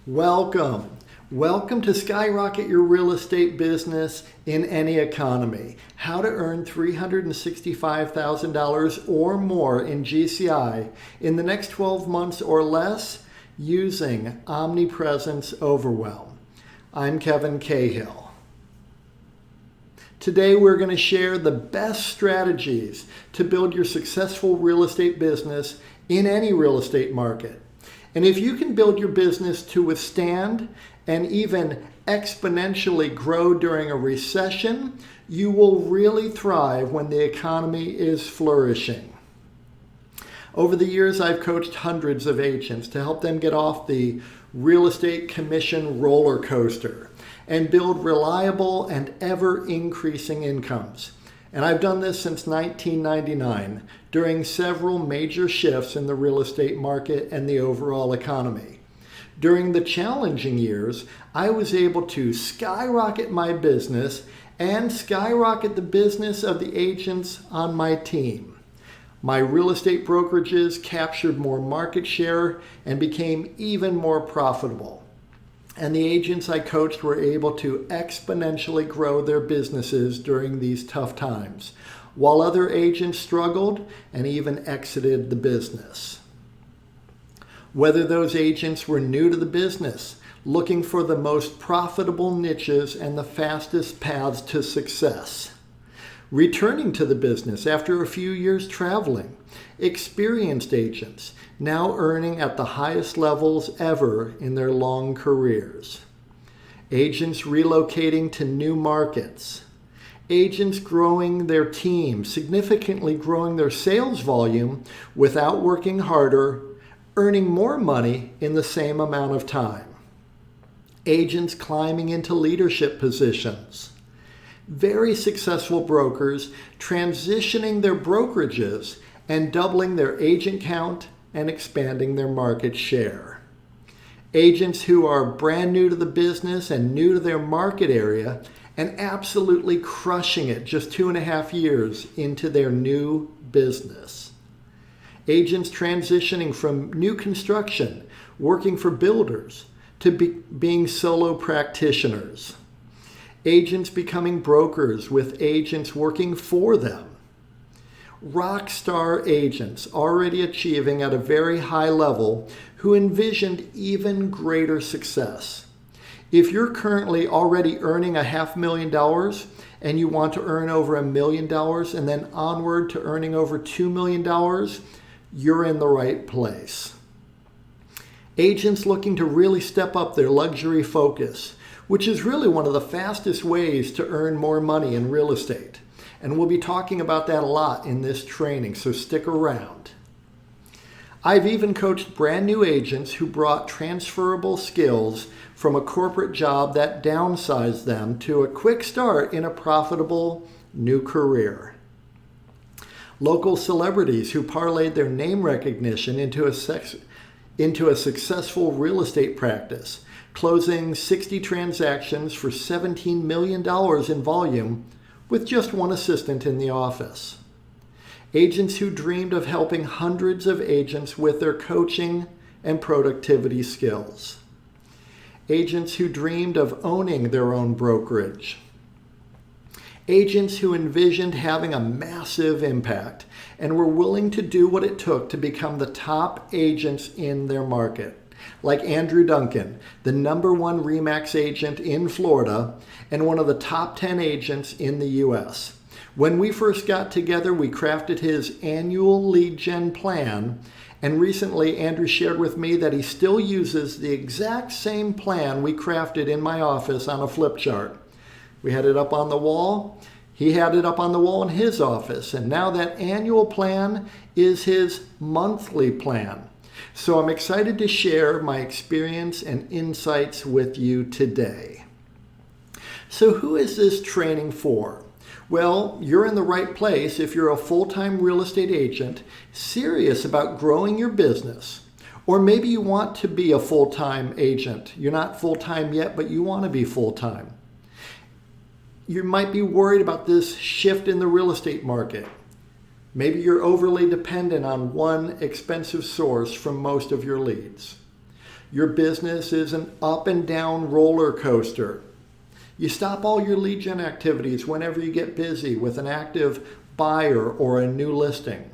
Welcome. Welcome to Skyrocket Your Real Estate Business in Any Economy. How to earn $365,000 or more in GCI in the next 12 months or less using Omnipresence Overwhelm. I'm Kevin Cahill. Today we're going to share the best strategies to build your successful real estate business in any real estate market. And if you can build your business to withstand and even exponentially grow during a recession, you will really thrive when the economy is flourishing. Over the years, I've coached hundreds of agents to help them get off the real estate commission roller coaster and build reliable and ever-increasing incomes. And I've done this since 1999 during several major shifts in the real estate market and the overall economy. During the challenging years, I was able to skyrocket my business and skyrocket the business of the agents on my team. My real estate brokerages captured more market share and became even more profitable. And the agents I coached were able to exponentially grow their businesses during these tough times, while other agents struggled and even exited the business. Whether those agents were new to the business, looking for the most profitable niches and the fastest paths to success, returning to the business after a few years traveling, experienced agents now earning at the highest levels ever in their long careers, agents relocating to new markets, agents growing their team, significantly growing their sales volume without working harder, earning more money in the same amount of time, agents climbing into leadership positions, very successful brokers transitioning their brokerages and doubling their agent count and expanding their market share. Agents who are brand new to the business and new to their market area and absolutely crushing it just 2.5 years into their new business. Agents transitioning from new construction, working for builders, to being solo practitioners. Agents becoming brokers with agents working for them. Rock star agents already achieving at a very high level who envisioned even greater success. If you're currently already earning $500,000 and you want to earn over $1 million and then onward to earning over $2 million, you're in the right place. Agents looking to really step up their luxury focus, which is really one of the fastest ways to earn more money in real estate. And we'll be talking about that a lot in this training, so stick around. I've even coached brand new agents who brought transferable skills from a corporate job that downsized them to a quick start in a profitable new career. Local celebrities who parlayed their name recognition into a successful real estate practice, closing 60 transactions for $17 million in volume with just one assistant in the office. Agents who dreamed of helping hundreds of agents with their coaching and productivity skills. Agents who dreamed of owning their own brokerage. Agents who envisioned having a massive impact and were willing to do what it took to become the top agents in their market. Like Andrew Duncan, the #1 RE/MAX agent in Florida and one of the top 10 agents in the US. When we first got together, we crafted his annual lead gen plan, and recently Andrew shared with me that he still uses the exact same plan we crafted in my office on a flip chart. We had it up on the wall. He had it up on the wall in his office, and now that annual plan is his monthly plan. So I'm excited to share my experience and insights with you today. So who is this training for? Well, you're in the right place if you're a full-time real estate agent serious about growing your business. Or maybe you want to be a full-time agent. You're not full-time yet, but you want to be full-time. You might be worried about this shift in the real estate market. Maybe you're overly dependent on one expensive source from most of your leads. Your business is an up and down roller coaster. You stop all your lead gen activities whenever you get busy with an active buyer or a new listing.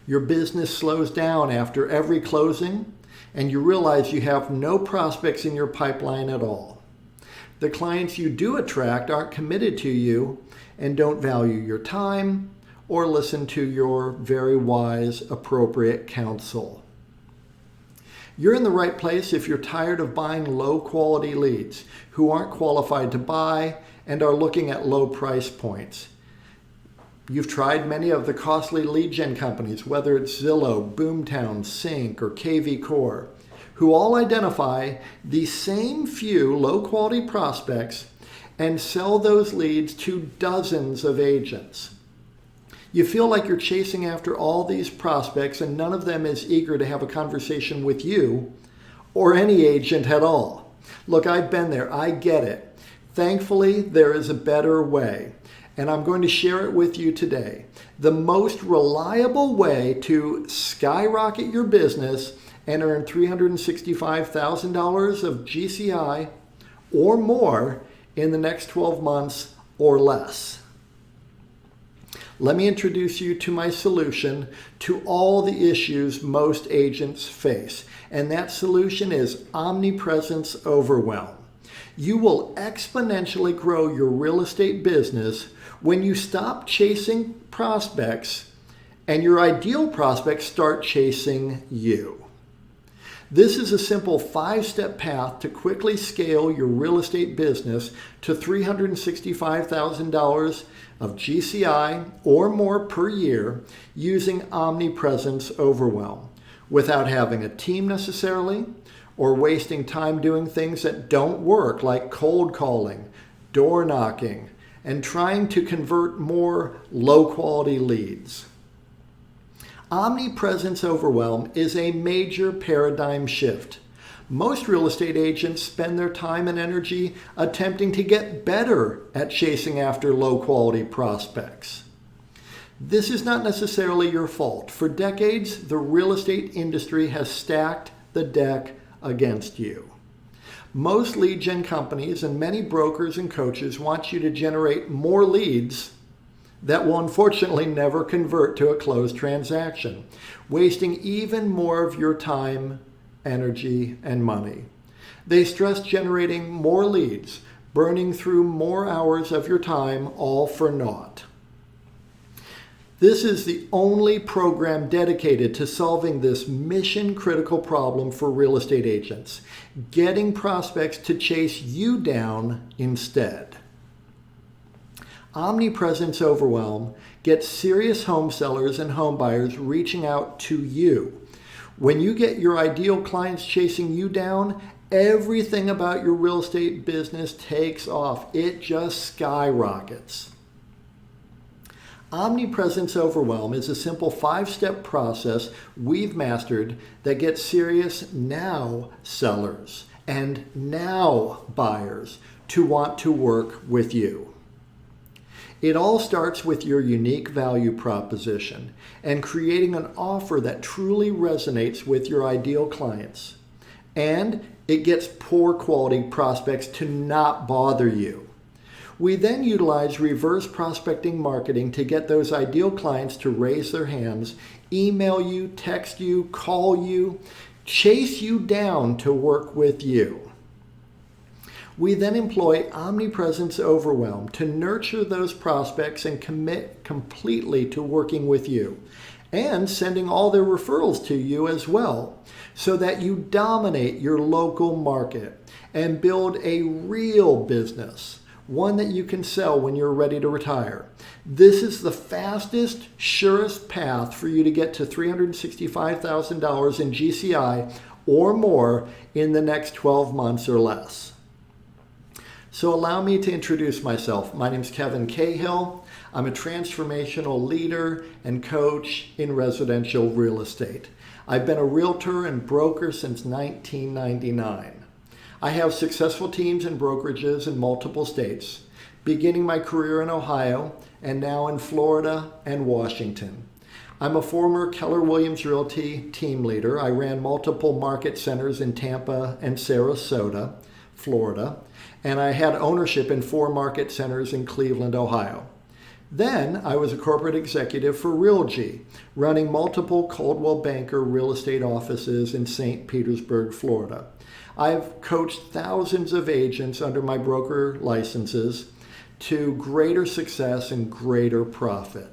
Your business slows down after every closing, and you realize you have no prospects in your pipeline at all. The clients you do attract aren't committed to you and don't value your time or listen to your very wise, appropriate counsel. You're in the right place if you're tired of buying low-quality leads who aren't qualified to buy and are looking at low price points. You've tried many of the costly lead gen companies, whether it's Zillow, Boomtown, Sync, or KV Core, who all identify the same few low-quality prospects and sell those leads to dozens of agents. You feel like you're chasing after all these prospects and none of them is eager to have a conversation with you or any agent at all. Look, I've been there. I get it. Thankfully, there is a better way, and I'm going to share it with you today. The most reliable way to skyrocket your business and earn $365,000 of GCI or more in the next 12 months or less. Let me introduce you to my solution to all the issues most agents face, and that solution is Omnipresence Overwhelm. You will exponentially grow your real estate business when you stop chasing prospects and your ideal prospects start chasing you. This is a simple 5-step path to quickly scale your real estate business to $365,000 of GCI or more per year using Omnipresence Overwhelm without having a team necessarily or wasting time doing things that don't work like cold calling, door knocking, and trying to convert more low-quality leads. Omnipresence Overwhelm is a major paradigm shift. Most real estate agents spend their time and energy attempting to get better at chasing after low-quality prospects. This is not necessarily your fault. For decades, the real estate industry has stacked the deck against you. Most lead gen companies and many brokers and coaches want you to generate more leads that will unfortunately never convert to a closed transaction, wasting even more of your time, energy, and money. They stress generating more leads, burning through more hours of your time, all for naught. This is the only program dedicated to solving this mission-critical problem for real estate agents, getting prospects to chase you down instead. Omnipresence Overwhelm gets serious home sellers and home buyers reaching out to you. When you get your ideal clients chasing you down, everything about your real estate business takes off. It just skyrockets. Omnipresence Overwhelm is a simple 5-step process we've mastered that gets serious now sellers and now buyers to want to work with you. It all starts with your unique value proposition and creating an offer that truly resonates with your ideal clients. And it gets poor quality prospects to not bother you. We then utilize reverse prospecting marketing to get those ideal clients to raise their hands, email you, text you, call you, chase you down to work with you. We then employ Omnipresence Overwhelm to nurture those prospects and commit completely to working with you and sending all their referrals to you as well, so that you dominate your local market and build a real business, one that you can sell when you're ready to retire. This is the fastest, surest path for you to get to $365,000 in GCI or more in the next 12 months or less. So allow me to introduce myself. My name is Kevin Cahill. I'm a transformational leader and coach in residential real estate. I've been a realtor and broker since 1999. I have successful teams and brokerages in multiple states, beginning my career in Ohio and now in Florida and Washington. I'm a former Keller Williams Realty team leader. I ran multiple market centers in Tampa and Sarasota, Florida, and I had ownership in 4 market centers in Cleveland, Ohio. Then I was a corporate executive for Realgy, running multiple Coldwell Banker real estate offices in St. Petersburg, Florida. I've coached thousands of agents under my broker licenses to greater success and greater profit.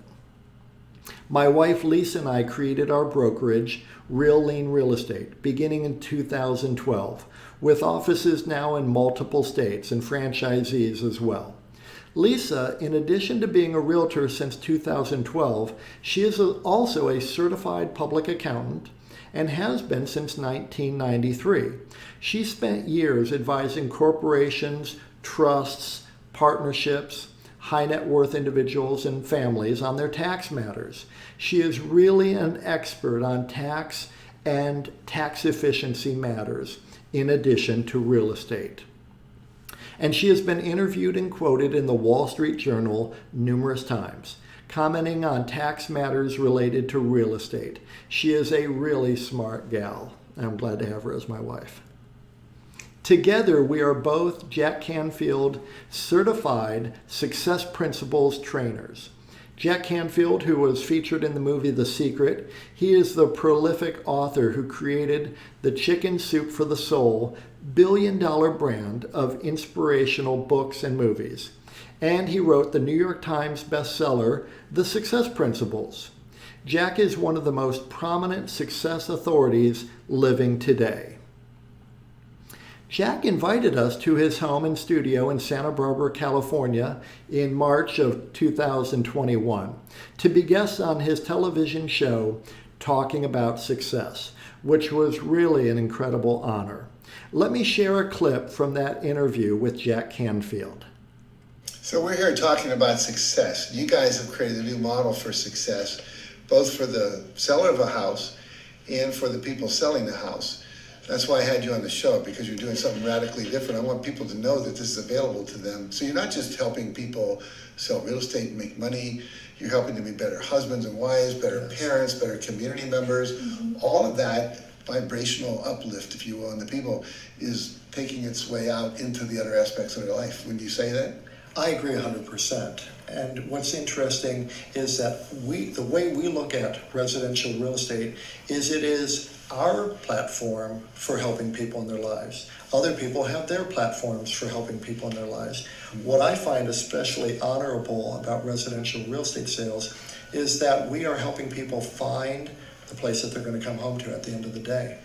My wife Lisa and I created our brokerage, Real Lean Real Estate, beginning in 2012, with offices now in multiple states and franchisees as well. Lisa, in addition to being a realtor since 2012, she is also a certified public accountant and has been since 1993. She spent years advising corporations, trusts, partnerships, high net worth individuals and families on their tax matters. She is really an expert on tax and tax efficiency matters, in addition to real estate. And she has been interviewed and quoted in the Wall Street Journal numerous times, commenting on tax matters related to real estate. She is a really smart gal. I'm glad to have her as my wife. Together, we are both Jack Canfield certified Success Principles trainers. Jack Canfield, who was featured in the movie The Secret, he is the prolific author who created the Chicken Soup for the Soul billion-dollar brand of inspirational books and movies. And he wrote the New York Times bestseller, The Success Principles. Jack is one of the most prominent success authorities living today. Jack invited us to his home and studio in Santa Barbara, California in March of 2021 to be guests on his television show Talking About Success, which was really an incredible honor. Let me share a clip from that interview with Jack Canfield. So we're here talking about success. You guys have created a new model for success, both for the seller of a house and for the people selling the house. That's why I had you on the show, because you're doing something radically different. I want people to know that this is available to them. So you're not just helping people sell real estate and make money. You're helping them be better husbands and wives, better parents, better community members. All of that vibrational uplift, if you will, in the people is taking its way out into the other aspects of their life. Wouldn't you say that? I agree 100%. And what's interesting is that the way we look at residential real estate is it is our platform for helping people in their lives. Other people have their platforms for helping people in their lives. What I find especially honorable about residential real estate sales is that we are helping people find the place that they're going to come home to at the end of the day.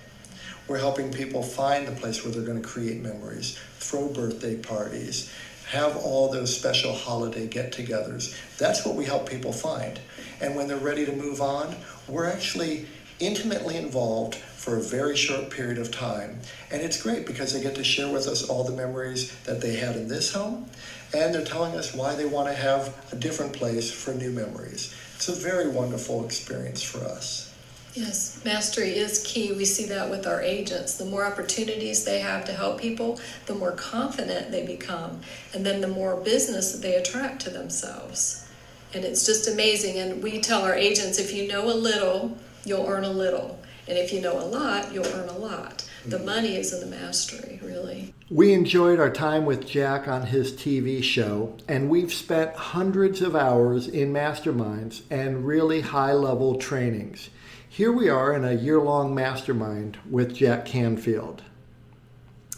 We're helping people find the place where they're going to create memories, throw birthday parties, have all those special holiday get-togethers. That's what we help people find. And when they're ready to move on, we're actually intimately involved for a very short period of time. And it's great because they get to share with us all the memories that they had in this home, and they're telling us why they want to have a different place for new memories. It's a very wonderful experience for us. Yes, mastery is key. We see that with our agents. The more opportunities they have to help people, the more confident they become, and then the more business that they attract to themselves. And it's just amazing. And we tell our agents, if you know a little, you'll earn a little. And if you know a lot, you'll earn a lot. The money is in the mastery, really. We enjoyed our time with Jack on his TV show, and we've spent hundreds of hours in masterminds and really high-level trainings. Here we are in a year-long mastermind with Jack Canfield.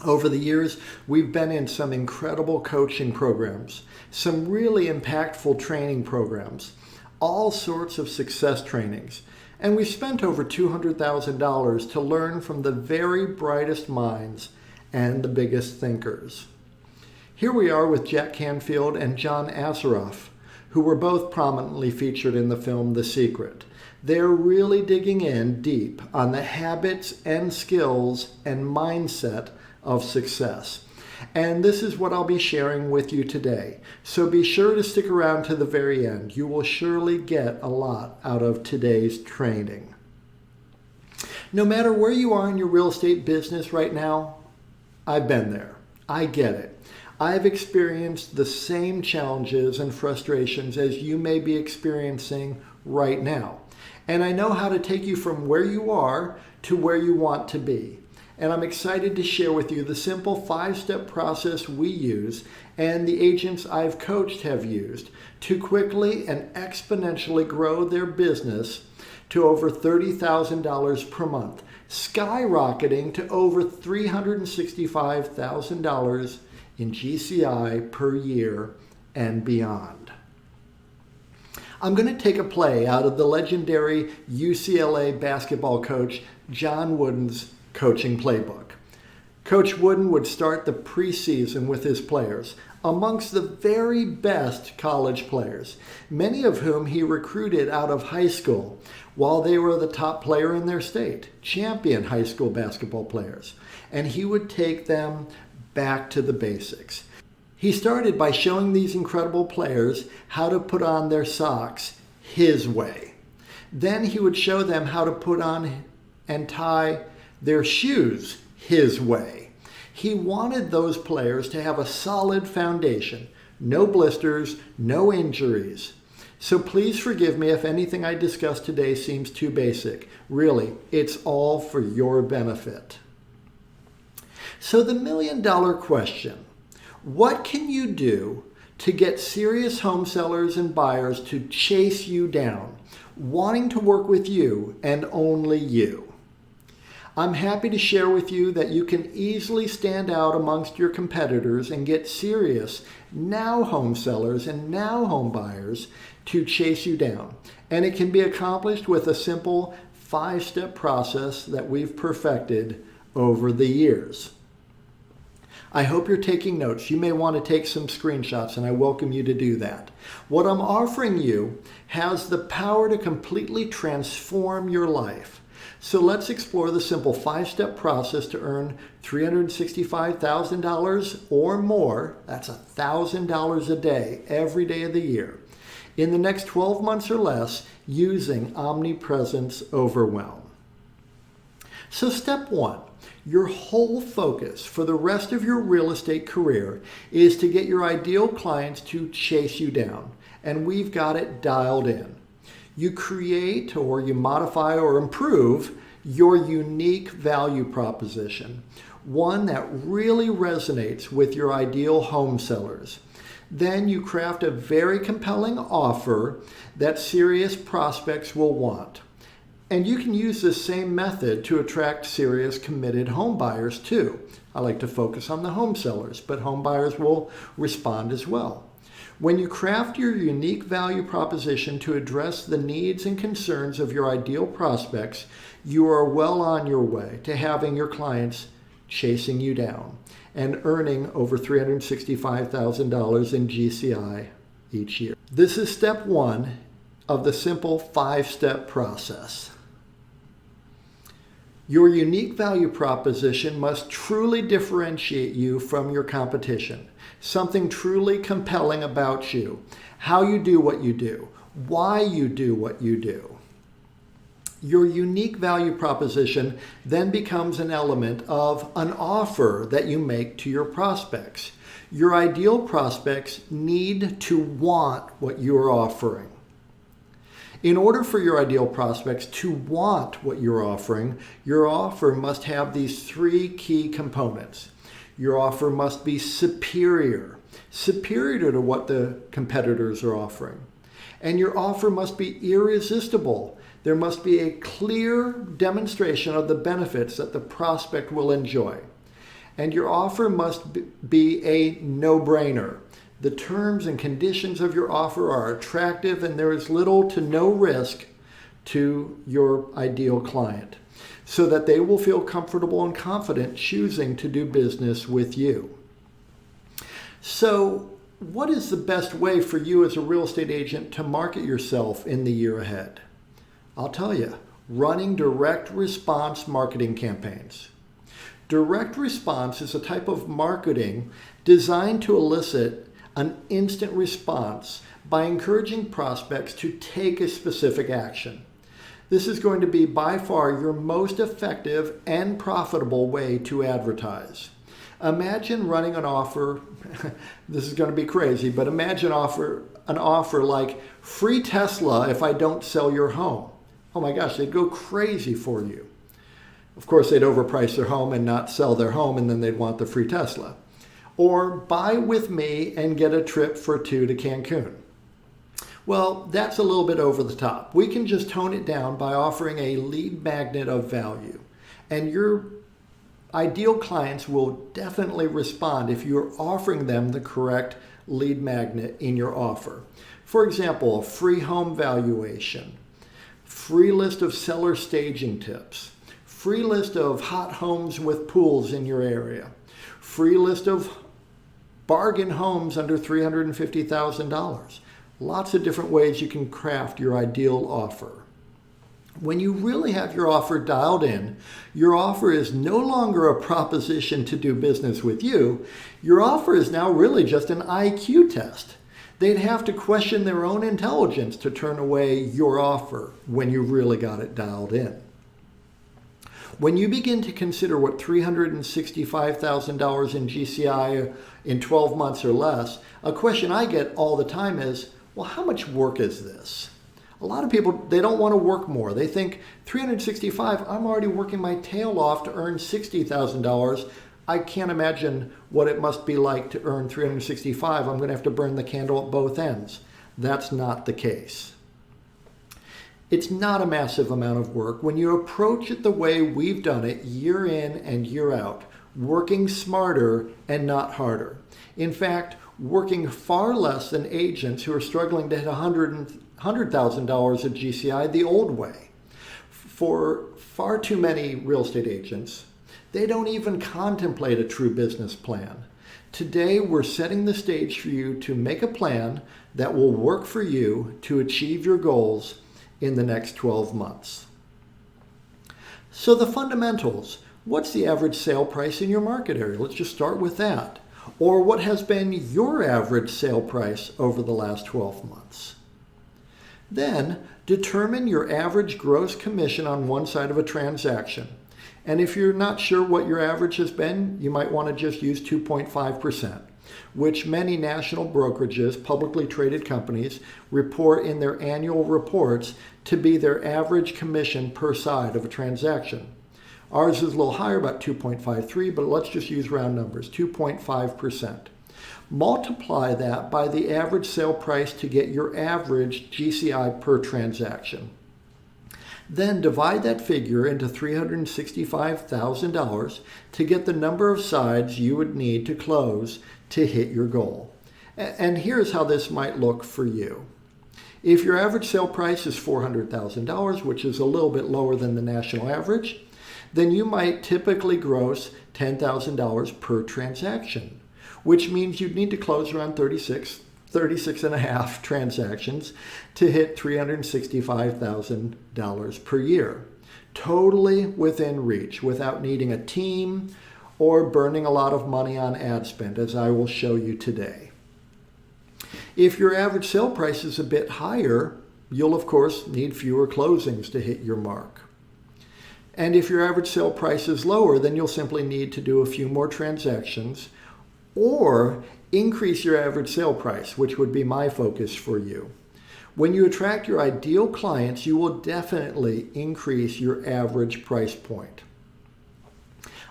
Over the years, we've been in some incredible coaching programs, some really impactful training programs, all sorts of success trainings. And we spent over $200,000 to learn from the very brightest minds and the biggest thinkers. Here we are with Jack Canfield and John Assaraf, who were both prominently featured in the film The Secret. They're really digging in deep on the habits and skills and mindset of success. And this is what I'll be sharing with you today. So be sure to stick around to the very end. You will surely get a lot out of today's training. No matter where you are in your real estate business right now, I've been there. I get it. I've experienced the same challenges and frustrations as you may be experiencing right now. And I know how to take you from where you are to where you want to be. And I'm excited to share with you the simple 5-step process we use and the agents I've coached have used to quickly and exponentially grow their business to over $30,000 per month, skyrocketing to over $365,000 in GCI per year and beyond. I'm going to take a play out of the legendary UCLA basketball coach John Wooden's coaching playbook. Coach Wooden would start the preseason with his players, amongst the very best college players, many of whom he recruited out of high school while they were the top player in their state, champion high school basketball players. And he would take them back to the basics. He started by showing these incredible players how to put on their socks his way. Then he would show them how to put on and tie their shoes his way. He wanted those players to have a solid foundation, no blisters, no injuries. So please forgive me if anything I discussed today seems too basic. Really, it's all for your benefit. So the million-dollar question, what can you do to get serious home sellers and buyers to chase you down, wanting to work with you and only you? I'm happy to share with you that you can easily stand out amongst your competitors and get serious now home sellers and now home buyers to chase you down. And it can be accomplished with a simple 5-step process that we've perfected over the years. I hope you're taking notes. You may want to take some screenshots, and I welcome you to do that. What I'm offering you has the power to completely transform your life. So let's explore the simple 5-step process to earn $365,000 or more, that's $1,000 a day, every day of the year, in the next 12 months or less using Omnipresence Overwhelm. So step 1, your whole focus for the rest of your real estate career is to get your ideal clients to chase you down, and we've got it dialed in. You create or you modify or improve your unique value proposition, one that really resonates with your ideal home sellers. Then you craft a very compelling offer that serious prospects will want. And you can use this same method to attract serious committed home buyers too. I like to focus on the home sellers, but home buyers will respond as well. When you craft your unique value proposition to address the needs and concerns of your ideal prospects, you are well on your way to having your clients chasing you down and earning over $365,000 in GCI each year. This is step 1 of the simple 5-step process. Your unique value proposition must truly differentiate you from your competition. Something truly compelling about you, how you do what you do, why you do what you do. Your unique value proposition then becomes an element of an offer that you make to your prospects. Your ideal prospects need to want what you're offering. In order for your ideal prospects to want what you're offering, your offer must have these 3 key components. Your offer must be superior to what the competitors are offering. And your offer must be irresistible. There must be a clear demonstration of the benefits that the prospect will enjoy. And your offer must be a no-brainer. The terms and conditions of your offer are attractive and there is little to no risk to your ideal client, so that they will feel comfortable and confident choosing to do business with you. So, what is the best way for you as a real estate agent to market yourself in the year ahead? I'll tell you, running direct response marketing campaigns. Direct response is a type of marketing designed to elicit an instant response by encouraging prospects to take a specific action. This is going to be by far your most effective and profitable way to advertise. Imagine running an offer, this is going to be crazy, but imagine an offer like free Tesla if I don't sell your home. oh my gosh, they'd go crazy for you. Of course, they'd overprice their home and not sell their home, and then they'd want the free Tesla. Or buy with me and get a trip for 2 to Cancun. Well, that's a little bit over the top. We can just tone it down by offering a lead magnet of value. And your ideal clients will definitely respond if you're offering them the correct lead magnet in your offer. For example, a free home valuation, free list of seller staging tips, free list of hot homes with pools in your area, free list of bargain homes under $350,000. Lots of different ways you can craft your ideal offer. When you really have your offer dialed in, your offer is no longer a proposition to do business with you. Your offer is now really just an IQ test. They'd have to question their own intelligence to turn away your offer when you really got it dialed in. When you begin to consider what $365,000 in GCI in 12 months or less, a question I get all the time is, well, how much work is this? A lot of people, they don't want to work more. They think 365, I'm already working my tail off to earn $60,000. I can't imagine what it must be like to earn 365. I'm going to have to burn the candle at both ends. That's not the case. It's not a massive amount of work when you approach it the way we've done it year in and year out, working smarter and not harder. In fact, working far less than agents who are struggling to hit $100,000 of GCI the old way. For far too many real estate agents, they don't even contemplate a true business plan. Today, we're setting the stage for you to make a plan that will work for you to achieve your goals in the next 12 months. So the fundamentals, what's the average sale price in your market area? Let's just start with that. Or what has been your average sale price over the last 12 months? Then determine your average gross commission on one side of a transaction. And if you're not sure what your average has been, you might want to just use 2.5%. Which many national brokerages, publicly traded companies, report in their annual reports to be their average commission per side of a transaction. Ours is a little higher, about 2.53, but let's just use round numbers, 2.5%. Multiply that by the average sale price to get your average GCI per transaction. Then divide that figure into $365,000 to get the number of sides you would need to close to hit your goal. And here's how this might look for you. If your average sale price is $400,000, which is a little bit lower than the national average, then you might typically gross $10,000 per transaction, which means you'd need to close around 36 and a half transactions to hit $365,000 per year. Totally within reach, without needing a team or burning a lot of money on ad spend, as I will show you today. If your average sale price is a bit higher, you'll of course need fewer closings to hit your mark. And if your average sale price is lower, then you'll simply need to do a few more transactions or increase your average sale price, which would be my focus for you. When you attract your ideal clients, you will definitely increase your average price point.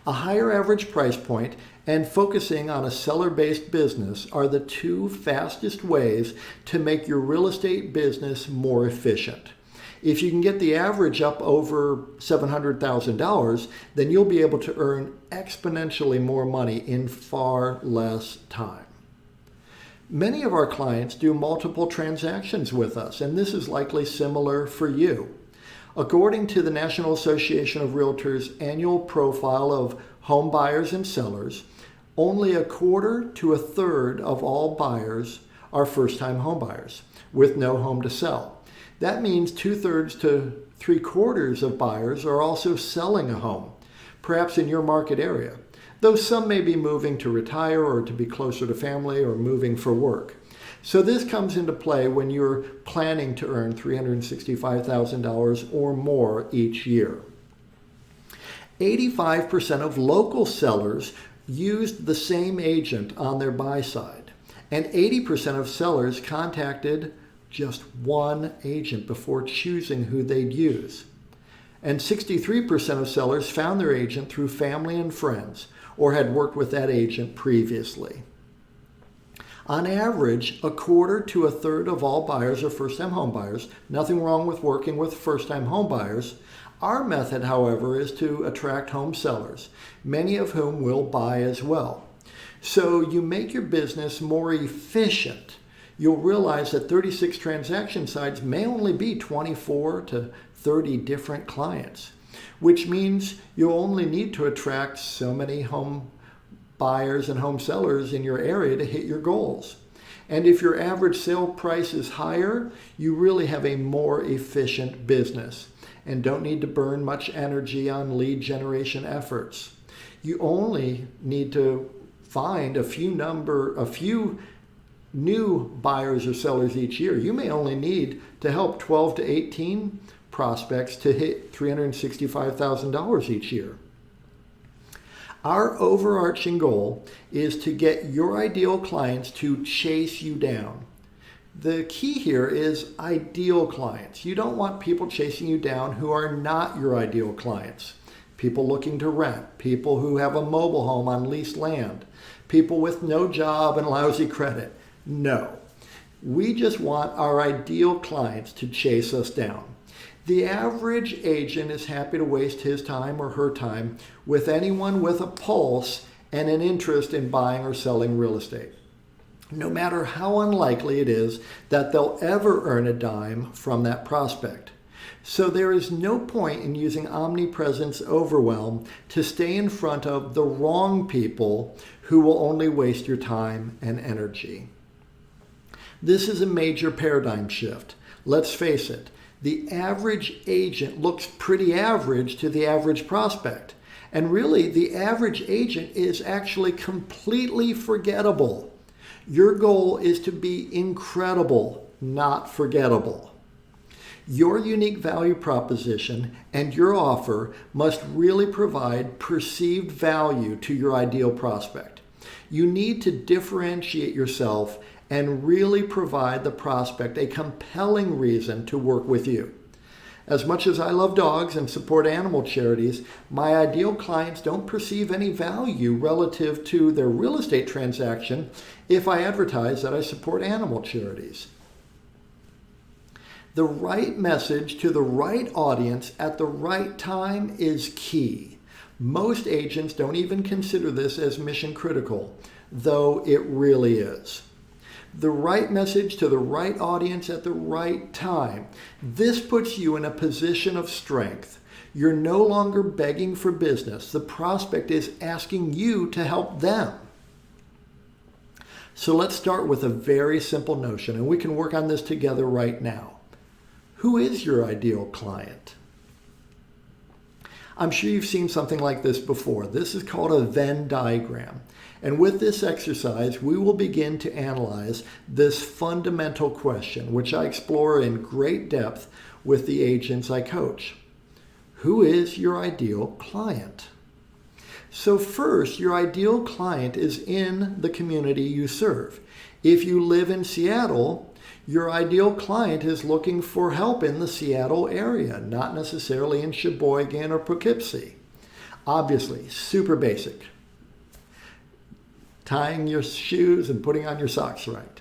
A higher average price point and focusing on a seller-based business are the two fastest ways to make your real estate business more efficient. If you can get the average up over $700,000, then you'll be able to earn exponentially more money in far less time. Many of our clients do multiple transactions with us, and this is likely similar for you. According to the National Association of Realtors annual profile of home buyers and sellers, only a quarter to a third of all buyers are first-time home buyers with no home to sell. That means 2/3 to 3/4 of buyers are also selling a home, perhaps in your market area, though some may be moving to retire or to be closer to family or moving for work. So this comes into play when you're planning to earn $365,000 or more each year. 85% of local sellers used the same agent on their buy side, and 80% of sellers contacted just one agent before choosing who they'd use. And 63% of sellers found their agent through family and friends or had worked with that agent previously. On average, a quarter to a third of all buyers are first-time home buyers. Nothing wrong with working with first-time home buyers. Our method, however, is to attract home sellers, many of whom will buy as well. So you make your business more efficient. You'll realize that 36 transaction sites may only be 24 to 30 different clients, which means you'll only need to attract so many home buyers and home sellers in your area to hit your goals. And if your average sale price is higher, you really have a more efficient business and don't need to burn much energy on lead generation efforts. You only need to find a few new buyers or sellers each year. You may only need to help 12 to 18 prospects to hit $365,000 each year. Our overarching goal is to get your ideal clients to chase you down. The key here is ideal clients. You don't want people chasing you down who are not your ideal clients. People looking to rent, people who have a mobile home on leased land, people with no job and lousy credit. No, we just want our ideal clients to chase us down. The average agent is happy to waste his time or her time with anyone with a pulse and an interest in buying or selling real estate, no matter how unlikely it is that they'll ever earn a dime from that prospect. So there is no point in using Omnipresence Overwhelm to stay in front of the wrong people who will only waste your time and energy. This is a major paradigm shift. Let's face it. The average agent looks pretty average to the average prospect. And really, the average agent is actually completely forgettable. Your goal is to be incredible, not forgettable. Your unique value proposition and your offer must really provide perceived value to your ideal prospect. You need to differentiate yourself and really provide the prospect a compelling reason to work with you. As much as I love dogs and support animal charities, my ideal clients don't perceive any value relative to their real estate transaction if I advertise that I support animal charities. The right message to the right audience at the right time is key. Most agents don't even consider this as mission critical, though it really is. The right message to the right audience at the right time. This puts you in a position of strength. You're no longer begging for business. The prospect is asking you to help them. So let's start with a very simple notion, and we can work on this together right now. Who is your ideal client? I'm sure you've seen something like this before. This is called a Venn diagram. And with this exercise, we will begin to analyze this fundamental question, which I explore in great depth with the agents I coach. Who is your ideal client? So first, your ideal client is in the community you serve. If you live in Seattle, your ideal client is looking for help in the Seattle area, not necessarily in Sheboygan or Poughkeepsie. Obviously, super basic. Tying your shoes and putting on your socks right.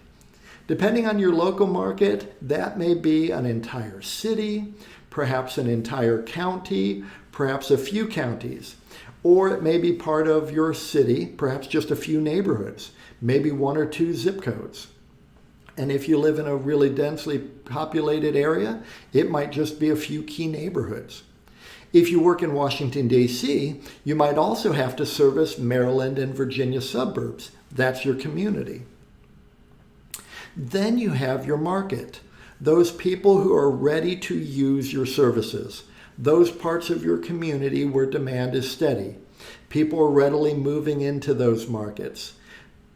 Depending on your local market, that may be an entire city, perhaps an entire county, perhaps a few counties, or it may be part of your city, perhaps just a few neighborhoods, maybe one or two zip codes. And if you live in a really densely populated area, it might just be a few key neighborhoods. If you work in Washington, D.C., you might also have to service Maryland and Virginia suburbs. That's your community. Then you have your market, those people who are ready to use your services, those parts of your community where demand is steady. People are readily moving into those markets.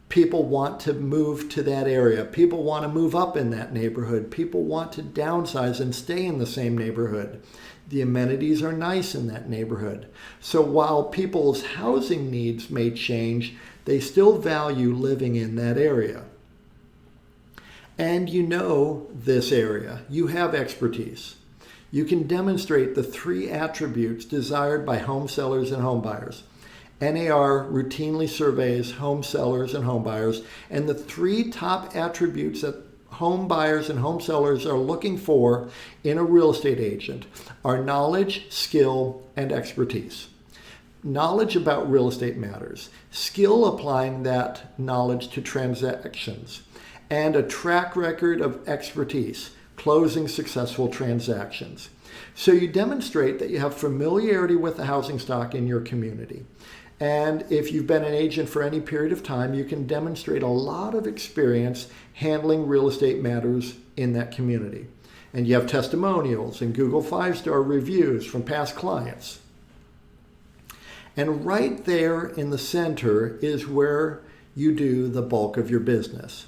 People want to move to that area. People want to move up in that neighborhood. People want to downsize and stay in the same neighborhood. The amenities are nice in that neighborhood. So while people's housing needs may change, they still value living in that area. and you know this area. You have expertise. You can demonstrate the 3 attributes desired by home sellers and home buyers. NAR routinely surveys home sellers and home buyers, and the 3 top attributes that home buyers and home sellers are looking for in a real estate agent are knowledge, skill, and expertise. Knowledge about real estate matters, skill applying that knowledge to transactions, and a track record of expertise, closing successful transactions. So you demonstrate that you have familiarity with the housing stock in your community. And if you've been an agent for any period of time, you can demonstrate a lot of experience handling real estate matters in that community. And you have testimonials and Google 5-star reviews from past clients. And right there in the center is where you do the bulk of your business.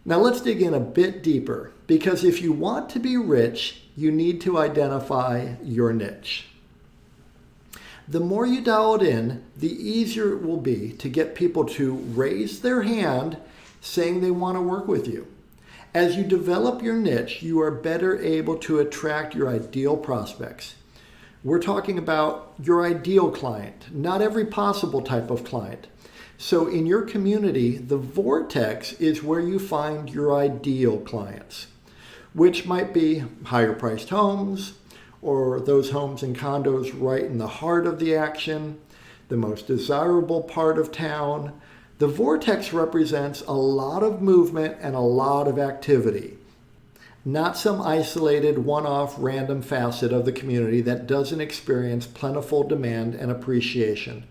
Now let's dig in a bit deeper, because if you want to be rich, you need to identify your niche. The more you dial it in, the easier it will be to get people to raise their hand saying they want to work with you. As you develop your niche, you are better able to attract your ideal prospects. We're talking about your ideal client, not every possible type of client. So in your community, the vortex is where you find your ideal clients, which might be higher priced homes, or those homes and condos right in the heart of the action, the most desirable part of town. The vortex represents a lot of movement and a lot of activity, not some isolated one-off random facet of the community that doesn't experience plentiful demand and appreciation.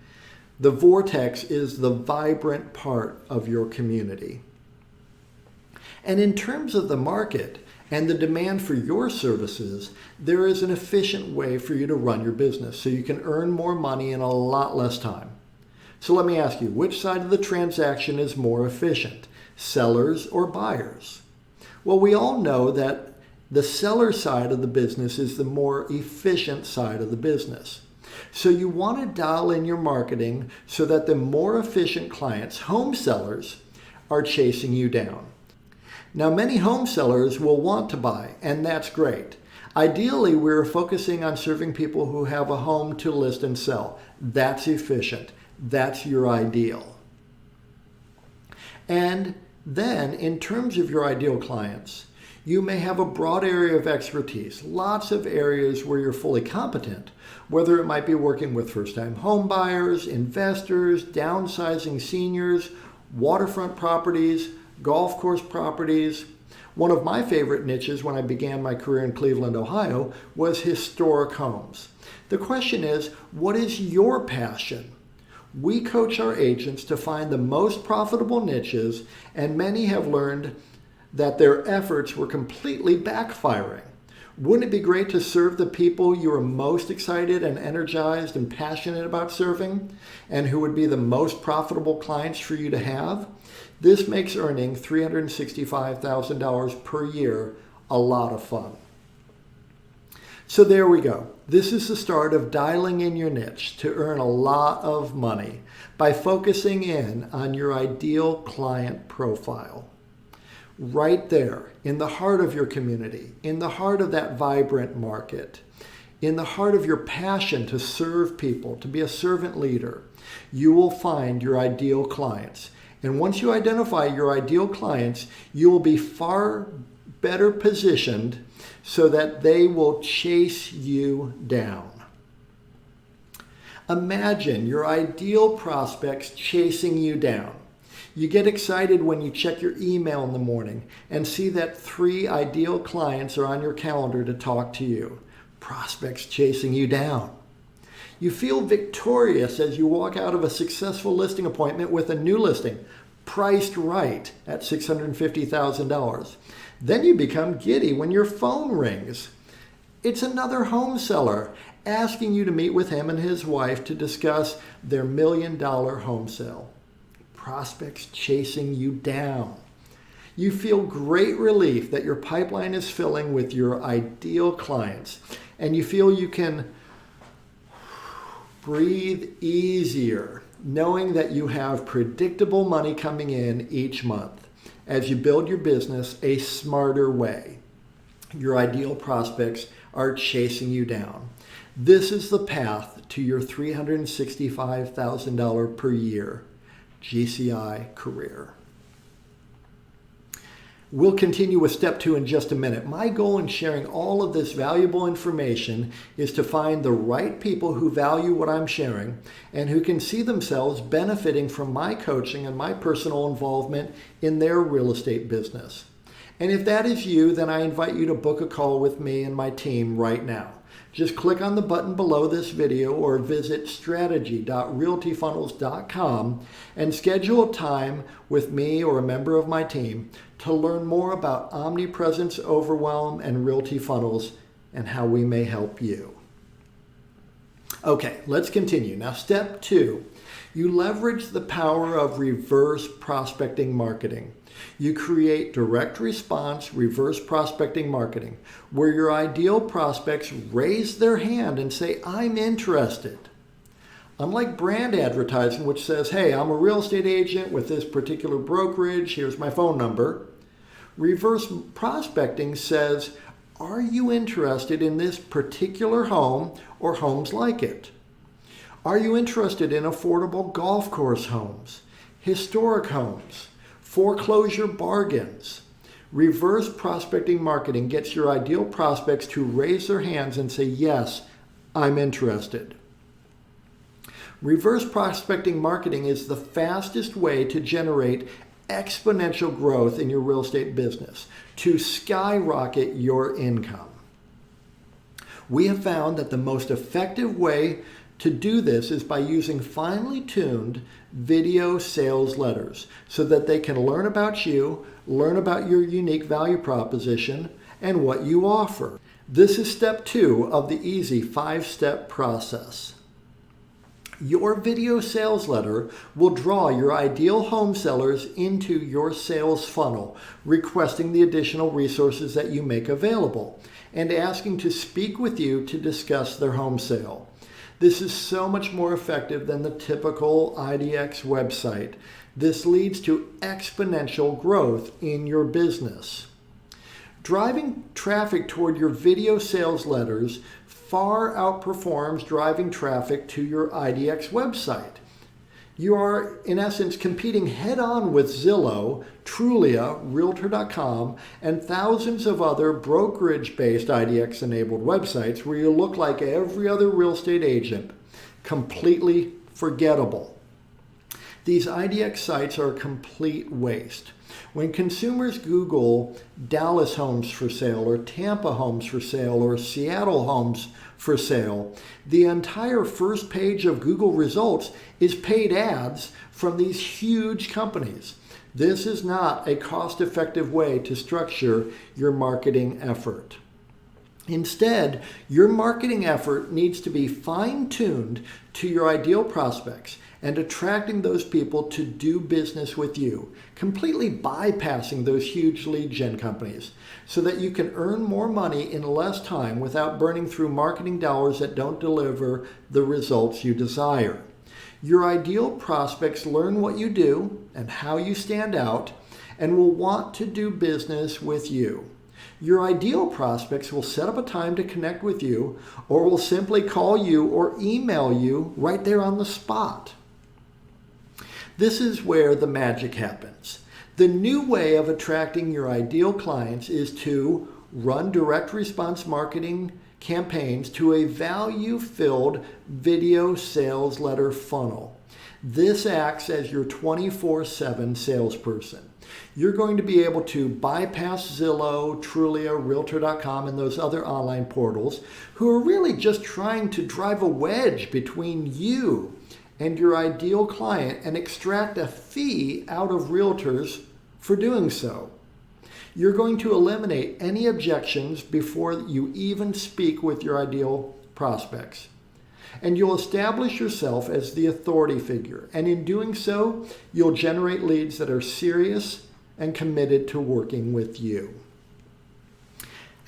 The vortex is the vibrant part of your community. And in terms of the market and the demand for your services, there is an efficient way for you to run your business so you can earn more money in a lot less time. So let me ask you, which side of the transaction is more efficient, sellers or buyers? Well, we all know that the seller side of the business is the more efficient side of the business. So you want to dial in your marketing so that the more efficient clients, home sellers, are chasing you down. Now, many home sellers will want to buy, and that's great. Ideally, we're focusing on serving people who have a home to list and sell. That's efficient. That's your ideal. And then, in terms of your ideal clients, you may have a broad area of expertise, lots of areas where you're fully competent, whether it might be working with first-time home buyers, investors, downsizing seniors, waterfront properties, golf course properties. One of my favorite niches when I began my career in Cleveland, Ohio, was historic homes. The question is, what is your passion? We coach our agents to find the most profitable niches, and many have learned that their efforts were completely backfiring. Wouldn't it be great to serve the people you are most excited and energized and passionate about serving, and who would be the most profitable clients for you to have? This makes earning $365,000 per year a lot of fun. So there we go. This is the start of dialing in your niche to earn a lot of money by focusing in on your ideal client profile. Right there, in the heart of your community, in the heart of that vibrant market, in the heart of your passion to serve people, to be a servant leader, you will find your ideal clients. And once you identify your ideal clients, you will be far better positioned so that they will chase you down. Imagine your ideal prospects chasing you down. You get excited when you check your email in the morning and see that 3 ideal clients are on your calendar to talk to you. Prospects chasing you down. You feel victorious as you walk out of a successful listing appointment with a new listing, priced right at $650,000. Then you become giddy when your phone rings. It's another home seller asking you to meet with him and his wife to discuss their $1 million home sale. Prospects chasing you down. You feel great relief that your pipeline is filling with your ideal clients, and you feel you can breathe easier knowing that you have predictable money coming in each month. as you build your business a smarter way. Your ideal prospects are chasing you down. This is the path to your $365,000 per year GCI career. We'll continue with step 2 in just a minute. My goal in sharing all of this valuable information is to find the right people who value what I'm sharing and who can see themselves benefiting from my coaching and my personal involvement in their real estate business. And if that is you, then I invite you to book a call with me and my team right now. Just click on the button below this video or visit strategy.realtyfunnels.com and schedule a time with me or a member of my team to learn more about Omnipresence Overwhelm and Realty Funnels and how we may help you. Okay, let's continue. Now, step 2, you leverage the power of reverse prospecting marketing. You create direct response reverse prospecting marketing, where your ideal prospects raise their hand and say, I'm interested. Unlike brand advertising, which says, hey, I'm a real estate agent with this particular brokerage, here's my phone number. Reverse prospecting says, are you interested in this particular home or homes like it? Are you interested in affordable golf course homes, historic homes, foreclosure bargains? Reverse prospecting marketing gets your ideal prospects to raise their hands and say, yes, I'm interested. Reverse prospecting marketing is the fastest way to generate exponential growth in your real estate business, to skyrocket your income. We have found that the most effective way to do this is by using finely tuned video sales letters so that they can learn about you, learn about your unique value proposition, and what you offer. This is step 2 of the easy 5-step process. Your video sales letter will draw your ideal home sellers into your sales funnel, requesting the additional resources that you make available and asking to speak with you to discuss their home sale. This is so much more effective than the typical IDX website. This leads to exponential growth in your business. Driving traffic toward your video sales letters far outperforms driving traffic to your IDX website. You are, in essence, competing head-on with Zillow, Trulia, Realtor.com, and thousands of other brokerage-based IDX-enabled websites where you look like every other real estate agent, completely forgettable. These IDX sites are a complete waste. When consumers Google Dallas homes for sale or Tampa homes for sale or Seattle homes for sale, the entire first page of Google results is paid ads from these huge companies. This is not a cost-effective way to structure your marketing effort. Instead, your marketing effort needs to be fine-tuned to your ideal prospects and attracting those people to do business with you, completely bypassing those huge lead gen companies so that you can earn more money in less time without burning through marketing dollars that don't deliver the results you desire. Your ideal prospects learn what you do and how you stand out and will want to do business with you. Your ideal prospects will set up a time to connect with you or will simply call you or email you right there on the spot. This is where the magic happens. The new way of attracting your ideal clients is to run direct response marketing campaigns to a value-filled video sales letter funnel. This acts as your 24/7 salesperson. You're going to be able to bypass Zillow, Trulia, Realtor.com, and those other online portals who are really just trying to drive a wedge between you and your ideal client and extract a fee out of realtors for doing so. You're going to eliminate any objections before you even speak with your ideal prospects. And you'll establish yourself as the authority figure. And in doing so, you'll generate leads that are serious and committed to working with you.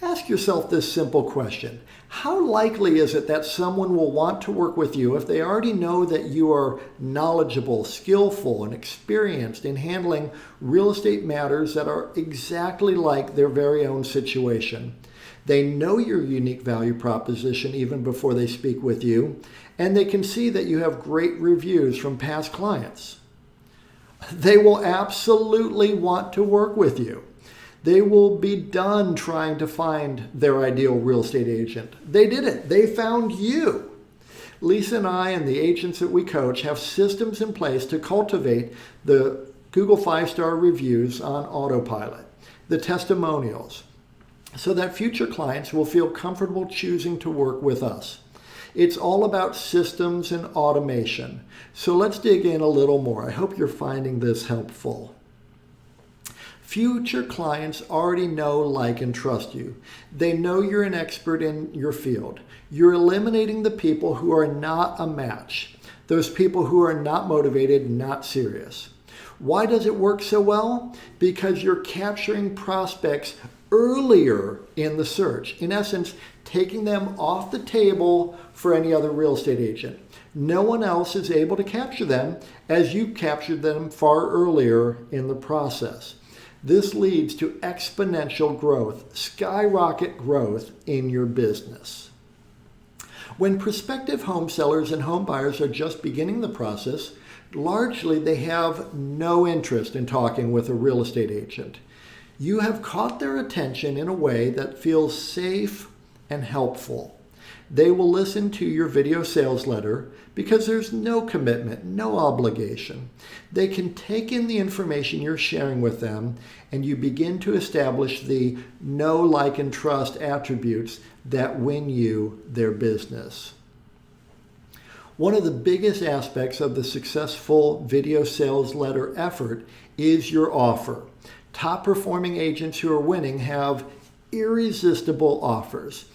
Ask yourself this simple question. How likely is it that someone will want to work with you if they already know that you are knowledgeable, skillful, and experienced in handling real estate matters that are exactly like their very own situation? They know your unique value proposition even before they speak with you, and they can see that you have great reviews from past clients. They will absolutely want to work with you. They will be done trying to find their ideal real estate agent. They did it. They found you. Lisa and I and the agents that we coach have systems in place to cultivate the Google 5-star reviews on autopilot, the testimonials, so that future clients will feel comfortable choosing to work with us. It's all about systems and automation. So let's dig in a little more. I hope you're finding this helpful. Future clients already know, like, and trust you. They know you're an expert in your field. You're eliminating the people who are not a match, those people who are not motivated, not serious. Why does it work so well? Because you're capturing prospects earlier in the search. In essence, taking them off the table for any other real estate agent. No one else is able to capture them as you captured them far earlier in the process. This leads to exponential growth, skyrocket growth in your business. When prospective home sellers and home buyers are just beginning the process, largely they have no interest in talking with a real estate agent. You have caught their attention in a way that feels safe and helpful. They will listen to your video sales letter because there's no commitment, no obligation. They can take in the information you're sharing with them, and you begin to establish the know, like, and trust attributes that win you their business. One of the biggest aspects of the successful video sales letter effort is your offer. Top performing agents who are winning have irresistible offers.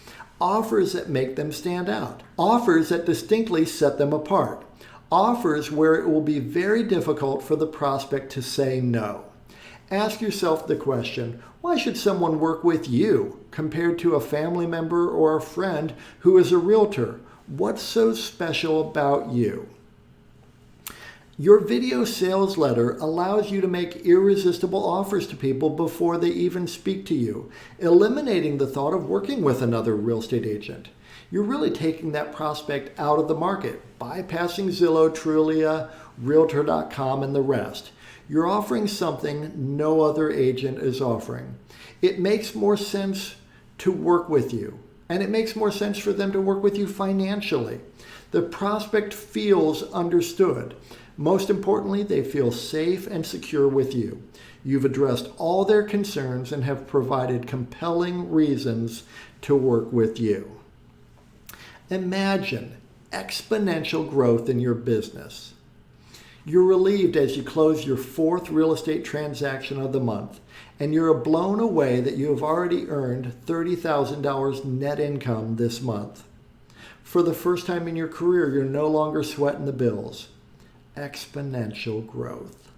Offers that make them stand out. Offers that distinctly set them apart. Offers where it will be very difficult for the prospect to say no. Ask yourself the question, why should someone work with you compared to a family member or a friend who is a realtor? What's so special about you? Your video sales letter allows you to make irresistible offers to people before they even speak to you, eliminating the thought of working with another real estate agent. You're really taking that prospect out of the market, bypassing Zillow, Trulia, Realtor.com, and the rest. You're offering something no other agent is offering. It makes more sense to work with you, and it makes more sense for them to work with you financially. The prospect feels understood. Most importantly, they feel safe and secure with you. You've addressed all their concerns and have provided compelling reasons to work with you. Imagine exponential growth in your business. You're relieved as you close your 4th real estate transaction of the month, and you're blown away that you have already earned $30,000 net income this month. For the first time in your career, you're no longer sweating the bills. Exponential growth.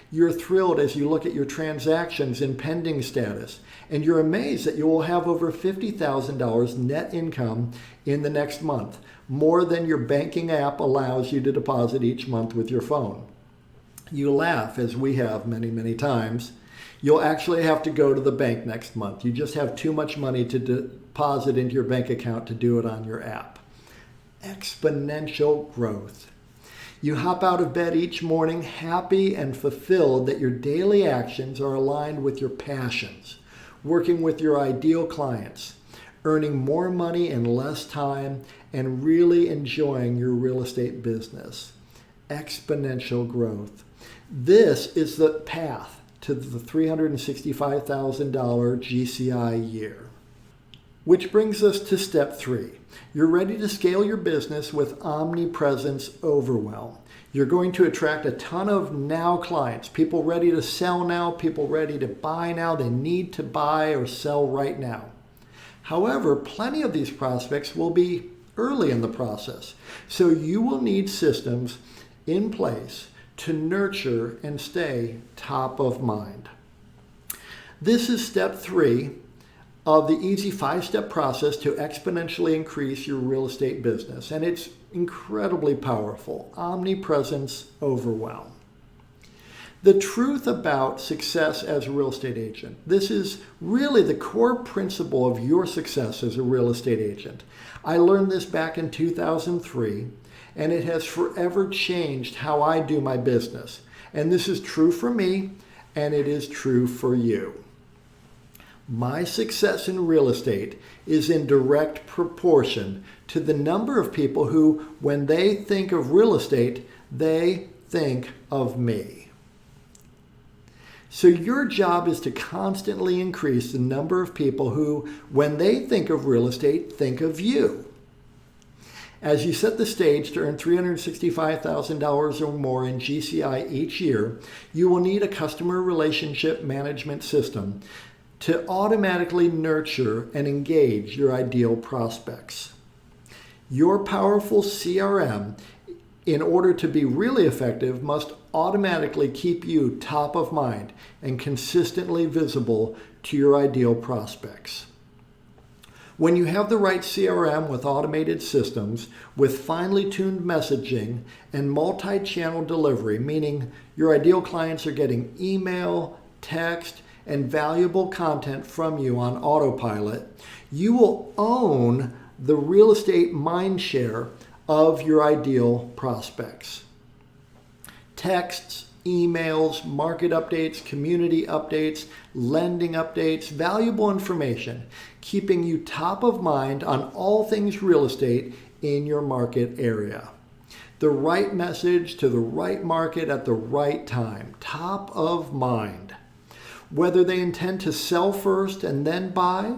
You're thrilled as you look at your transactions in pending status, and you're amazed that you will have over $50,000 net income in the next month, more than your banking app allows you to deposit each month with your phone. You laugh, as we have many, many times. You'll actually have to go to the bank next month. You just have too much money to deposit into your bank account to do it on your app. Exponential growth. You hop out of bed each morning happy and fulfilled that your daily actions are aligned with your passions, working with your ideal clients, earning more money in less time, and really enjoying your real estate business. Exponential growth. This is the path to the $365,000 GCI year. Which brings us to step 3. You're ready to scale your business with Omnipresence Overwhelm. You're going to attract a ton of now clients, people ready to sell now, people ready to buy now. They need to buy or sell right now. However, plenty of these prospects will be early in the process. So you will need systems in place to nurture and stay top of mind. This is step 3 of the easy 5-step process to exponentially increase your real estate business. And it's incredibly powerful. Omnipresence Overwhelm. The truth about success as a real estate agent. This is really the core principle of your success as a real estate agent. I learned this back in 2003, and it has forever changed how I do my business. And this is true for me, and it is true for you. My success in real estate is in direct proportion to the number of people who, when they think of real estate, they think of me. So your job is to constantly increase the number of people who, when they think of real estate, think of you. As you set the stage to earn $365,000 or more in GCI each year, you will need a customer relationship management system to automatically nurture and engage your ideal prospects. Your powerful CRM, in order to be really effective, must automatically keep you top of mind and consistently visible to your ideal prospects. When you have the right CRM with automated systems, with finely tuned messaging and multi-channel delivery, meaning your ideal clients are getting email, text, and valuable content from you on autopilot, you will own the real estate mindshare of your ideal prospects. Texts, emails, market updates, community updates, lending updates, valuable information, keeping you top of mind on all things real estate in your market area. The right message to the right market at the right time, top of mind. Whether they intend to sell first and then buy,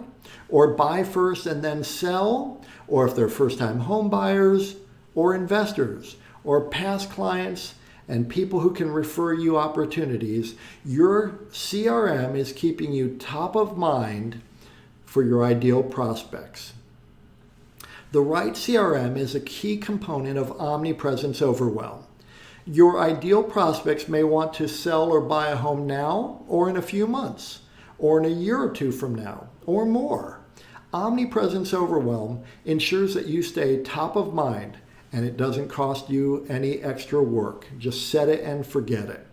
or buy first and then sell, or if they're first-time home buyers, or investors, or past clients, and people who can refer you opportunities, your CRM is keeping you top of mind for your ideal prospects. The right CRM is a key component of Omnipresence Overwhelm. Your ideal prospects may want to sell or buy a home now, or in a few months, or in a year or two from now, or more. Omnipresence Overwhelm ensures that you stay top of mind, and it doesn't cost you any extra work. Just set it and forget it.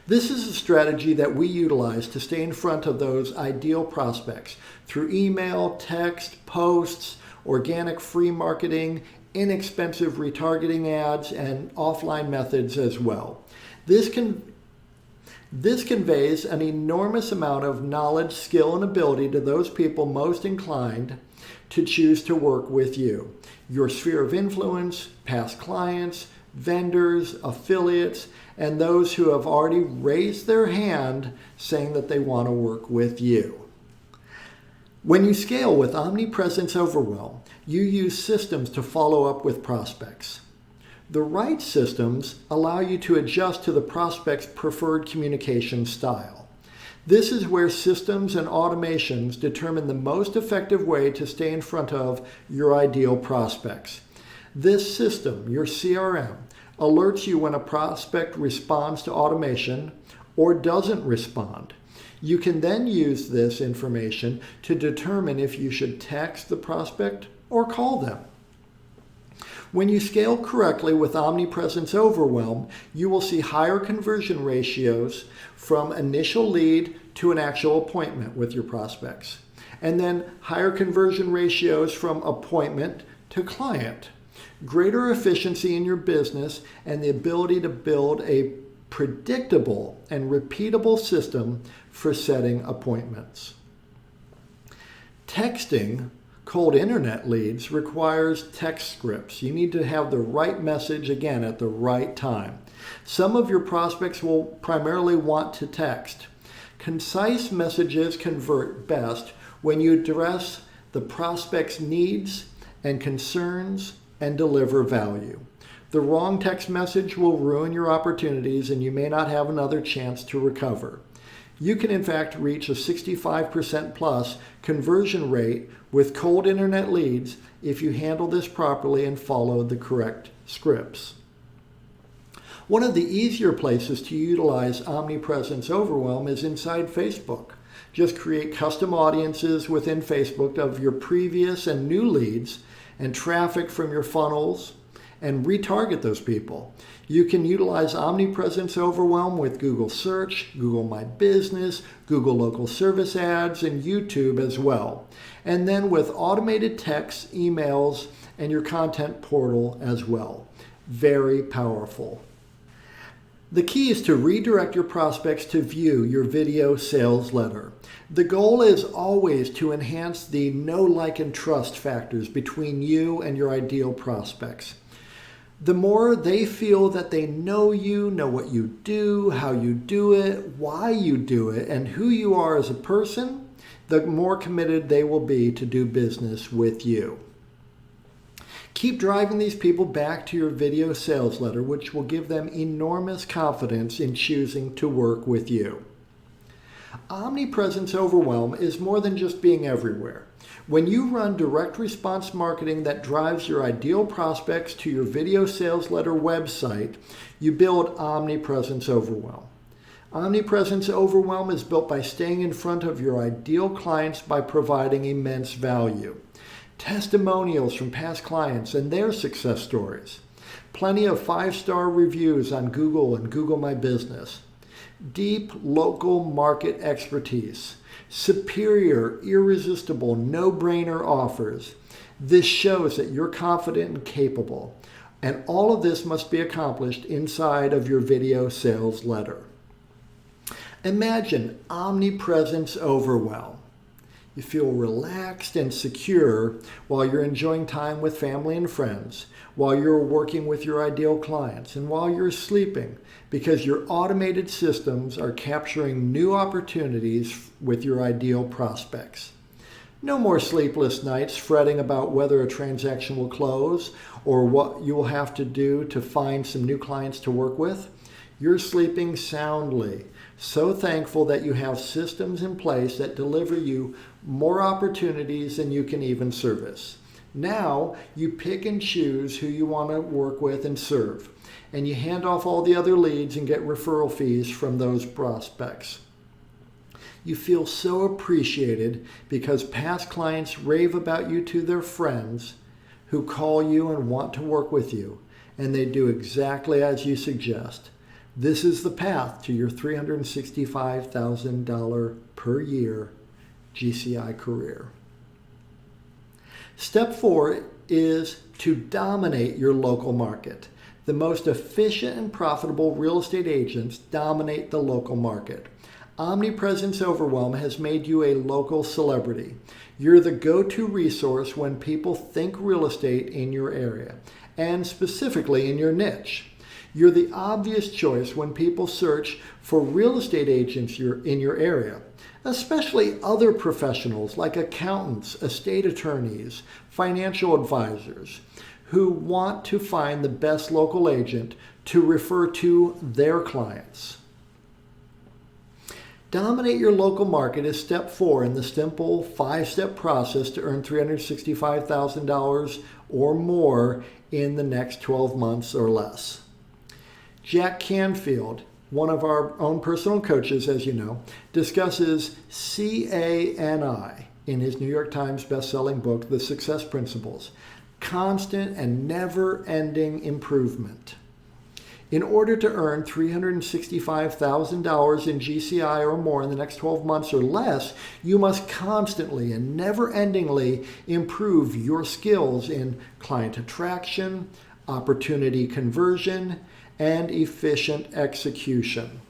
This is a strategy that we utilize to stay in front of those ideal prospects through email, text, posts, organic free marketing, inexpensive retargeting ads, and offline methods as well. This conveys an enormous amount of knowledge, skill, and ability to those people most inclined to choose to work with you. Your sphere of influence, past clients, vendors, affiliates, and those who have already raised their hand saying that they want to work with you. When you scale with Omnipresence Overwhelm, you use systems to follow up with prospects. The right systems allow you to adjust to the prospect's preferred communication style. This is where systems and automations determine the most effective way to stay in front of your ideal prospects. This system, your CRM, alerts you when a prospect responds to automation or doesn't respond. You can then use this information to determine if you should text the prospect or call them. When you scale correctly with Omnipresence Overwhelm, you will see higher conversion ratios from initial lead to an actual appointment with your prospects, and then higher conversion ratios from appointment to client, greater efficiency in your business, and the ability to build a predictable and repeatable system for setting appointments. Texting cold internet leads requires text scripts. You need to have the right message again at the right time. Some of your prospects will primarily want to text. Concise messages convert best when you address the prospect's needs and concerns and deliver value. The wrong text message will ruin your opportunities and you may not have another chance to recover. You can in fact reach a 65% plus conversion rate with cold internet leads if you handle this properly and follow the correct scripts. One of the easier places to utilize Omnipresence Overwhelm is inside Facebook. Just create custom audiences within Facebook of your previous and new leads and traffic from your funnels and retarget those people. You can utilize Omnipresence Overwhelm with Google Search, Google My Business, Google Local Service Ads, and YouTube as well. And then with automated texts, emails, and your content portal as well. Very powerful. The key is to redirect your prospects to view your video sales letter. The goal is always to enhance the know, like, and trust factors between you and your ideal prospects. The more they feel that they know you, know what you do, how you do it, why you do it, and who you are as a person, the more committed they will be to do business with you. Keep driving these people back to your video sales letter, which will give them enormous confidence in choosing to work with you. Omnipresence Overwhelm is more than just being everywhere. When you run direct response marketing that drives your ideal prospects to your video sales letter website, you build Omnipresence Overwhelm. Omnipresence Overwhelm is built by staying in front of your ideal clients by providing immense value. Testimonials from past clients and their success stories. Plenty of 5-star reviews on Google and Google My Business. Deep local market expertise. Superior, irresistible, no-brainer offers. This shows that you're confident and capable. And all of this must be accomplished inside of your video sales letter. Imagine Omnipresence Overwhelm. You feel relaxed and secure while you're enjoying time with family and friends, while you're working with your ideal clients, and while you're sleeping, because your automated systems are capturing new opportunities with your ideal prospects. No more sleepless nights fretting about whether a transaction will close or what you will have to do to find some new clients to work with. You're sleeping soundly, so thankful that you have systems in place that deliver you more opportunities than you can even service. Now you pick and choose who you want to work with and serve, and you hand off all the other leads and get referral fees from those prospects. You feel so appreciated because past clients rave about you to their friends who call you and want to work with you, and they do exactly as you suggest. This is the path to your $365,000 per year GCI career. Step 4 is to dominate your local market. The most efficient and profitable real estate agents dominate the local market. Omnipresence Overwhelm has made you a local celebrity. You're the go-to resource when people think real estate in your area, and specifically in your niche. You're the obvious choice when people search for real estate agents in your area, especially other professionals like accountants, estate attorneys, financial advisors, who want to find the best local agent to refer to their clients. Dominate your local market is step 4 in the simple 5-step process to earn $365,000 or more in the next 12 months or less. Jack Canfield, one of our own personal coaches, as you know, discusses CANI in his New York Times best-selling book, The Success Principles, constant and never-ending improvement. In order to earn $365,000 in GCI or more in the next 12 months or less, you must constantly and never-endingly improve your skills in client attraction, opportunity conversion, and efficient execution.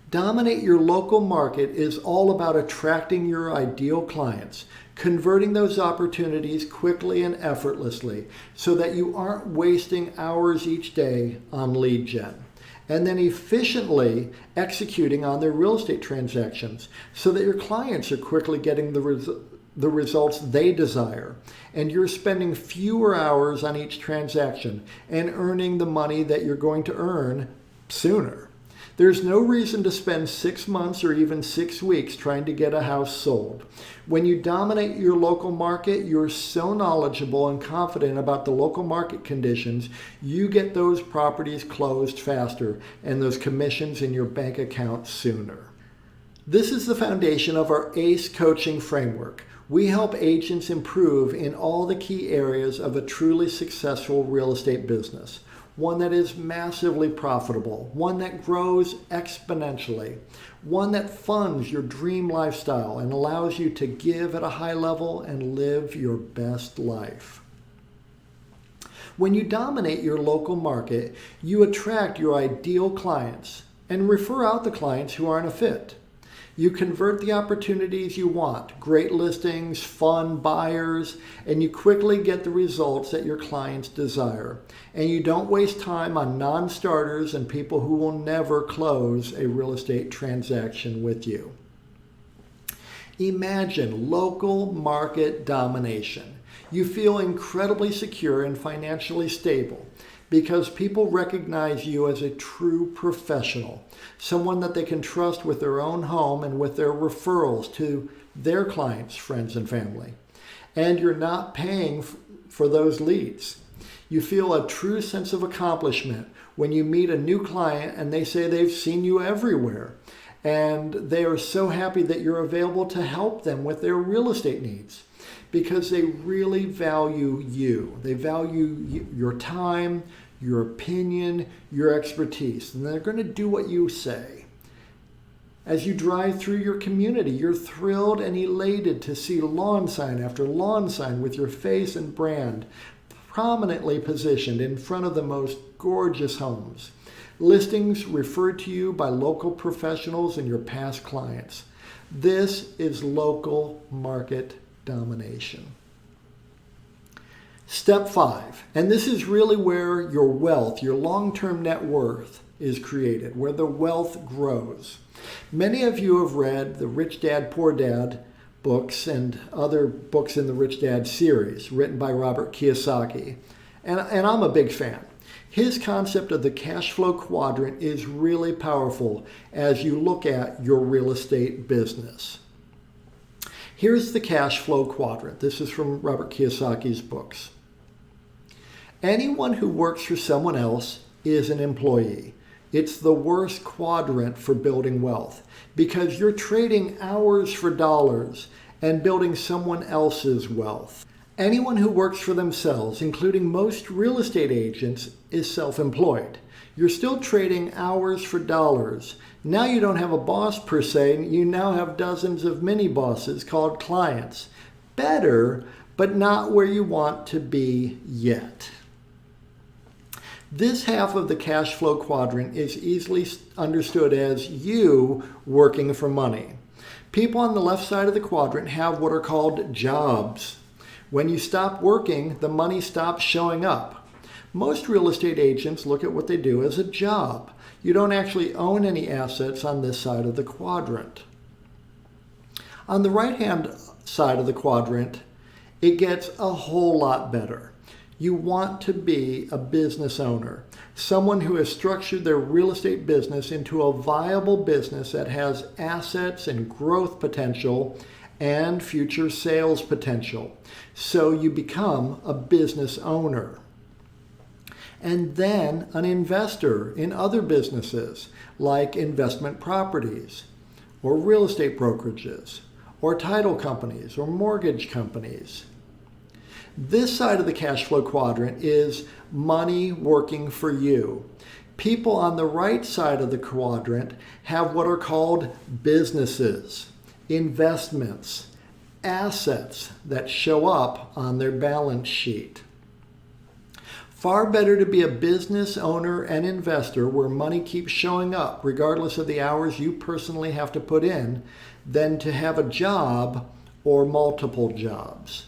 Dominate your local market is all about attracting your ideal clients, converting those opportunities quickly and effortlessly so that you aren't wasting hours each day on lead gen, and then efficiently executing on their real estate transactions so that your clients are quickly getting the results they desire, and you're spending fewer hours on each transaction and earning the money that you're going to earn sooner. There's no reason to spend 6 months or even 6 weeks trying to get a house sold. When you dominate your local market, you're so knowledgeable and confident about the local market conditions, you get those properties closed faster and those commissions in your bank account sooner. This is the foundation of our ACE coaching framework. We help agents improve in all the key areas of a truly successful real estate business. One that is massively profitable, one that grows exponentially, one that funds your dream lifestyle and allows you to give at a high level and live your best life. When you dominate your local market, you attract your ideal clients and refer out the clients who aren't a fit. You convert the opportunities you want, great listings, fun buyers, and you quickly get the results that your clients desire. And you don't waste time on non-starters and people who will never close a real estate transaction with you. Imagine local market domination. You feel incredibly secure and financially stable because people recognize you as a true professional, someone that they can trust with their own home and with their referrals to their clients, friends, and family. And you're not paying for those leads. You feel a true sense of accomplishment when you meet a new client and they say they've seen you everywhere. And they are so happy that you're available to help them with their real estate needs because they really value you. They value your time, your opinion, your expertise, and they're going to do what you say. As you drive through your community, you're thrilled and elated to see lawn sign after lawn sign with your face and brand prominently positioned in front of the most gorgeous homes. Listings referred to you by local professionals and your past clients. This is local market domination. Step 5, and this is really where your wealth, your long-term net worth is created, where the wealth grows. Many of you have read the Rich Dad, Poor Dad books and other books in the Rich Dad series written by Robert Kiyosaki, and I'm a big fan. His concept of the cash flow quadrant is really powerful as you look at your real estate business. Here's the cash flow quadrant. This is from Robert Kiyosaki's books. Anyone who works for someone else is an employee. It's the worst quadrant for building wealth because you're trading hours for dollars and building someone else's wealth. Anyone who works for themselves, including most real estate agents, is self-employed. You're still trading hours for dollars. Now you don't have a boss per se, you now have dozens of mini bosses called clients. Better, but not where you want to be yet. This half of the cash flow quadrant is easily understood as you working for money. People on the left side of the quadrant have what are called jobs. When you stop working, the money stops showing up. Most real estate agents look at what they do as a job. You don't actually own any assets on this side of the quadrant. On the right-hand side of the quadrant, it gets a whole lot better. You want to be a business owner, someone who has structured their real estate business into a viable business that has assets and growth potential and future sales potential. So you become a business owner. And then an investor in other businesses like investment properties or real estate brokerages or title companies or mortgage companies. This side of the cash flow quadrant is money working for you. People on the right side of the quadrant have what are called businesses, investments, assets that show up on their balance sheet. Far better to be a business owner and investor where money keeps showing up regardless of the hours you personally have to put in than to have a job or multiple jobs.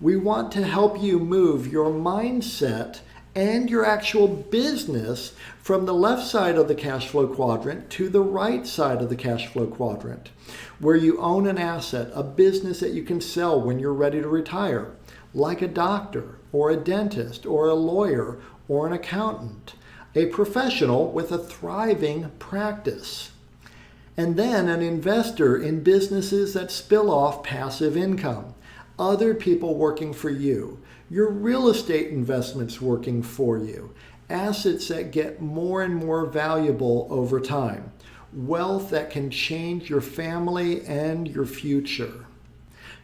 We want to help you move your mindset and your actual business from the left side of the cash flow quadrant to the right side of the cash flow quadrant, where you own an asset, a business that you can sell when you're ready to retire, like a doctor or a dentist or a lawyer or an accountant, a professional with a thriving practice. And then an investor in businesses that spill off passive income, other people working for you, your real estate investments working for you, assets that get more and more valuable over time, wealth that can change your family and your future.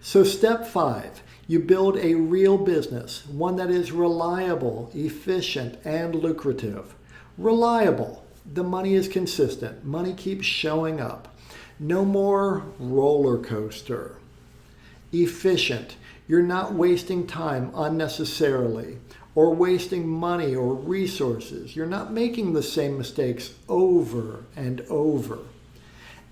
So step 5, you build a real business, one that is reliable, efficient, and lucrative. Reliable. The money is consistent. Money keeps showing up. No more roller coaster. Efficient. You're not wasting time unnecessarily or wasting money or resources. You're not making the same mistakes over and over.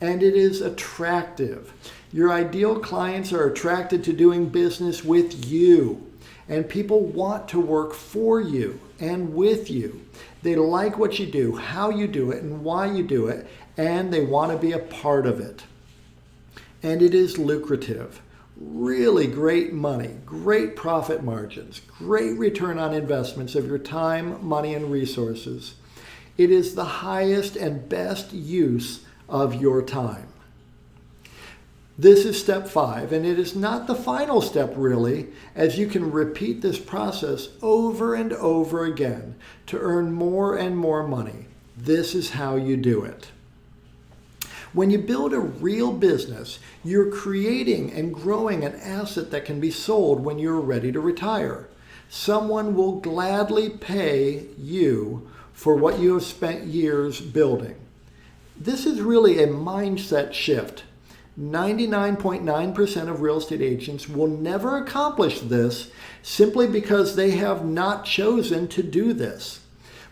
And it is attractive. Your ideal clients are attracted to doing business with you, and people want to work for you and with you. They like what you do, how you do it, and why you do it, and they want to be a part of it. And it is lucrative. Really great money, great profit margins, great return on investments of your time, money, and resources. It is the highest and best use of your time. This is step 5, and it is not the final step really, as you can repeat this process over and over again to earn more and more money. This is how you do it. When you build a real business, you're creating and growing an asset that can be sold when you're ready to retire. Someone will gladly pay you for what you have spent years building. This is really a mindset shift. 99.9% of real estate agents will never accomplish this simply because they have not chosen to do this.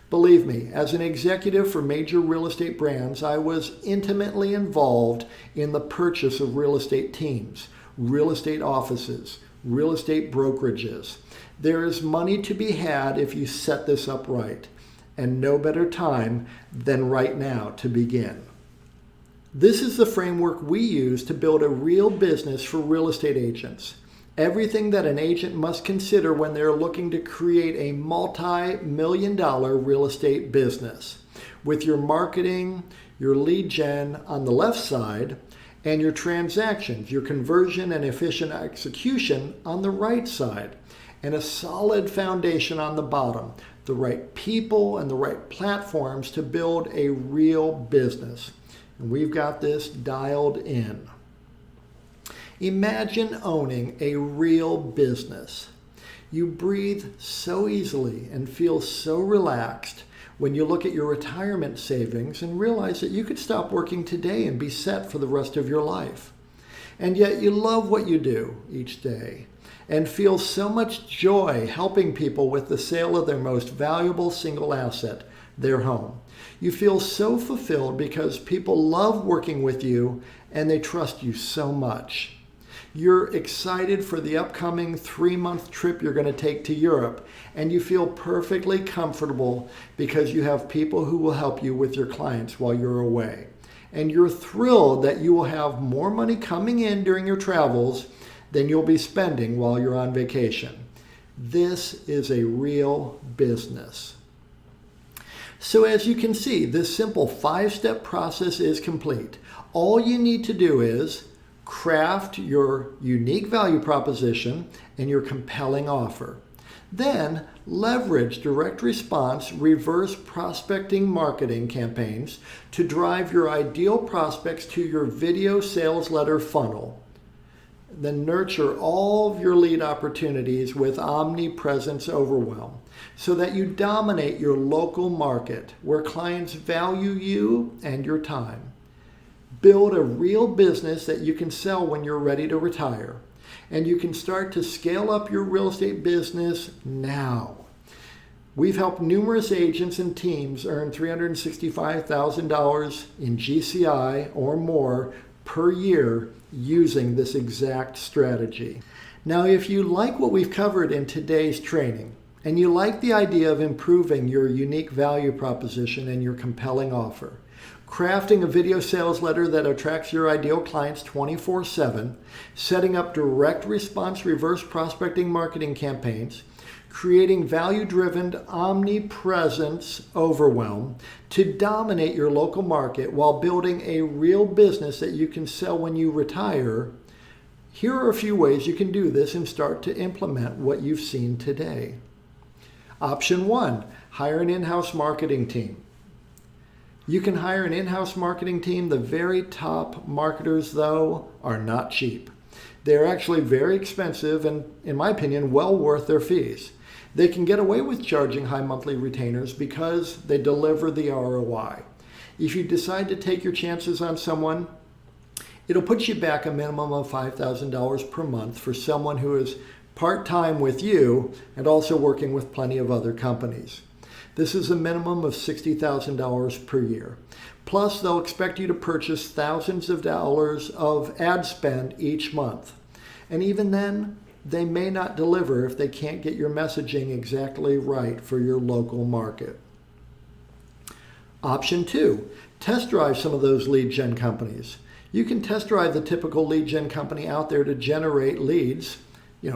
Believe me, as an executive for major real estate brands, I was intimately involved in the purchase of real estate teams, real estate offices, real estate brokerages. There is money to be had if you set this up right, and no better time than right now to begin. This is the framework we use to build a real business for real estate agents. Everything that an agent must consider when they're looking to create a multi-million-dollar real estate business, with your marketing, your lead gen on the left side, and your transactions, your conversion and efficient execution on the right side, and a solid foundation on the bottom, the right people and the right platforms to build a real business. And we've got this dialed in. Imagine owning a real business. You breathe so easily and feel so relaxed when you look at your retirement savings and realize that you could stop working today and be set for the rest of your life. And yet you love what you do each day and feel so much joy helping people with the sale of their most valuable single asset, their home. You feel so fulfilled because people love working with you and they trust you so much. You're excited for the upcoming 3-month trip you're going to take to Europe, and you feel perfectly comfortable because you have people who will help you with your clients while you're away. And you're thrilled that you will have more money coming in during your travels than you'll be spending while you're on vacation. This is a real business. So as you can see, this simple 5-step process is complete. All you need to do is craft your unique value proposition and your compelling offer. Then leverage direct response, reverse prospecting marketing campaigns to drive your ideal prospects to your video sales letter funnel. Then nurture all of your lead opportunities with Omnipresence Overwhelm so that you dominate your local market where clients value you and your time. Build a real business that you can sell when you're ready to retire. And you can start to scale up your real estate business now. We've helped numerous agents and teams earn $365,000 in GCI or more per year using this exact strategy. Now, if you like what we've covered in today's training, and you like the idea of improving your unique value proposition and your compelling offer, crafting a video sales letter that attracts your ideal clients 24/7, setting up direct response reverse prospecting marketing campaigns, creating value-driven omnipresence overwhelm to dominate your local market while building a real business that you can sell when you retire, here are a few ways you can do this and start to implement what you've seen today. Option 1, hire an in-house marketing team. You can hire an in-house marketing team. The very top marketers, though, are not cheap. They're actually very expensive and, in my opinion, well worth their fees. They can get away with charging high monthly retainers because they deliver the ROI. If you decide to take your chances on someone, it'll put you back a minimum of $5,000 per month for someone who is part-time with you and also working with plenty of other companies. This is a minimum of $60,000 per year. Plus, they'll expect you to purchase thousands of dollars of ad spend each month. And even then, they may not deliver if they can't get your messaging exactly right for your local market. Option 2, test drive some of those lead gen companies. You can test drive the typical lead gen company out there to generate leads,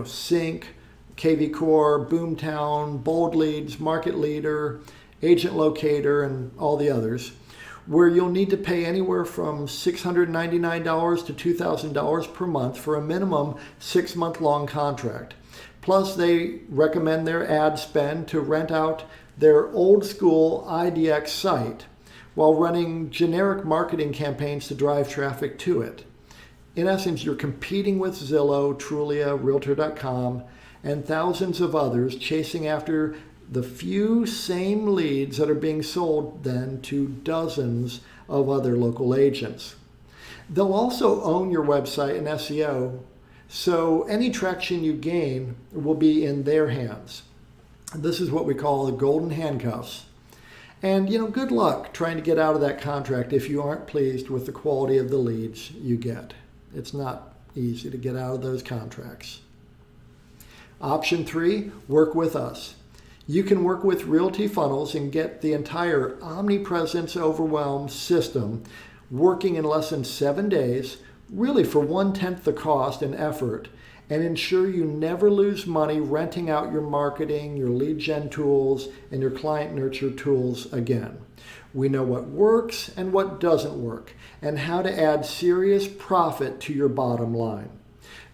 Sync, KV Core, Boomtown, Bold Leads, Market Leader, Agent Locator, and all the others, where you'll need to pay anywhere from $699 to $2,000 per month for a minimum 6-month-long contract. Plus, they recommend their ad spend to rent out their old school IDX site while running generic marketing campaigns to drive traffic to it. In essence, you're competing with Zillow, Trulia, Realtor.com, and thousands of others, chasing after the few same leads that are being sold then to dozens of other local agents. They'll also own your website and SEO, so any traction you gain will be in their hands. This is what we call the golden handcuffs. And good luck trying to get out of that contract if you aren't pleased with the quality of the leads you get. It's not easy to get out of those contracts. Option 3, work with us. You can work with Realty Funnels and get the entire Omnipresence Overwhelm system working in less than 7 days, really for 1/10 the cost and effort, and ensure you never lose money renting out your marketing, your lead gen tools, and your client nurture tools again. We know what works and what doesn't work, and how to add serious profit to your bottom line.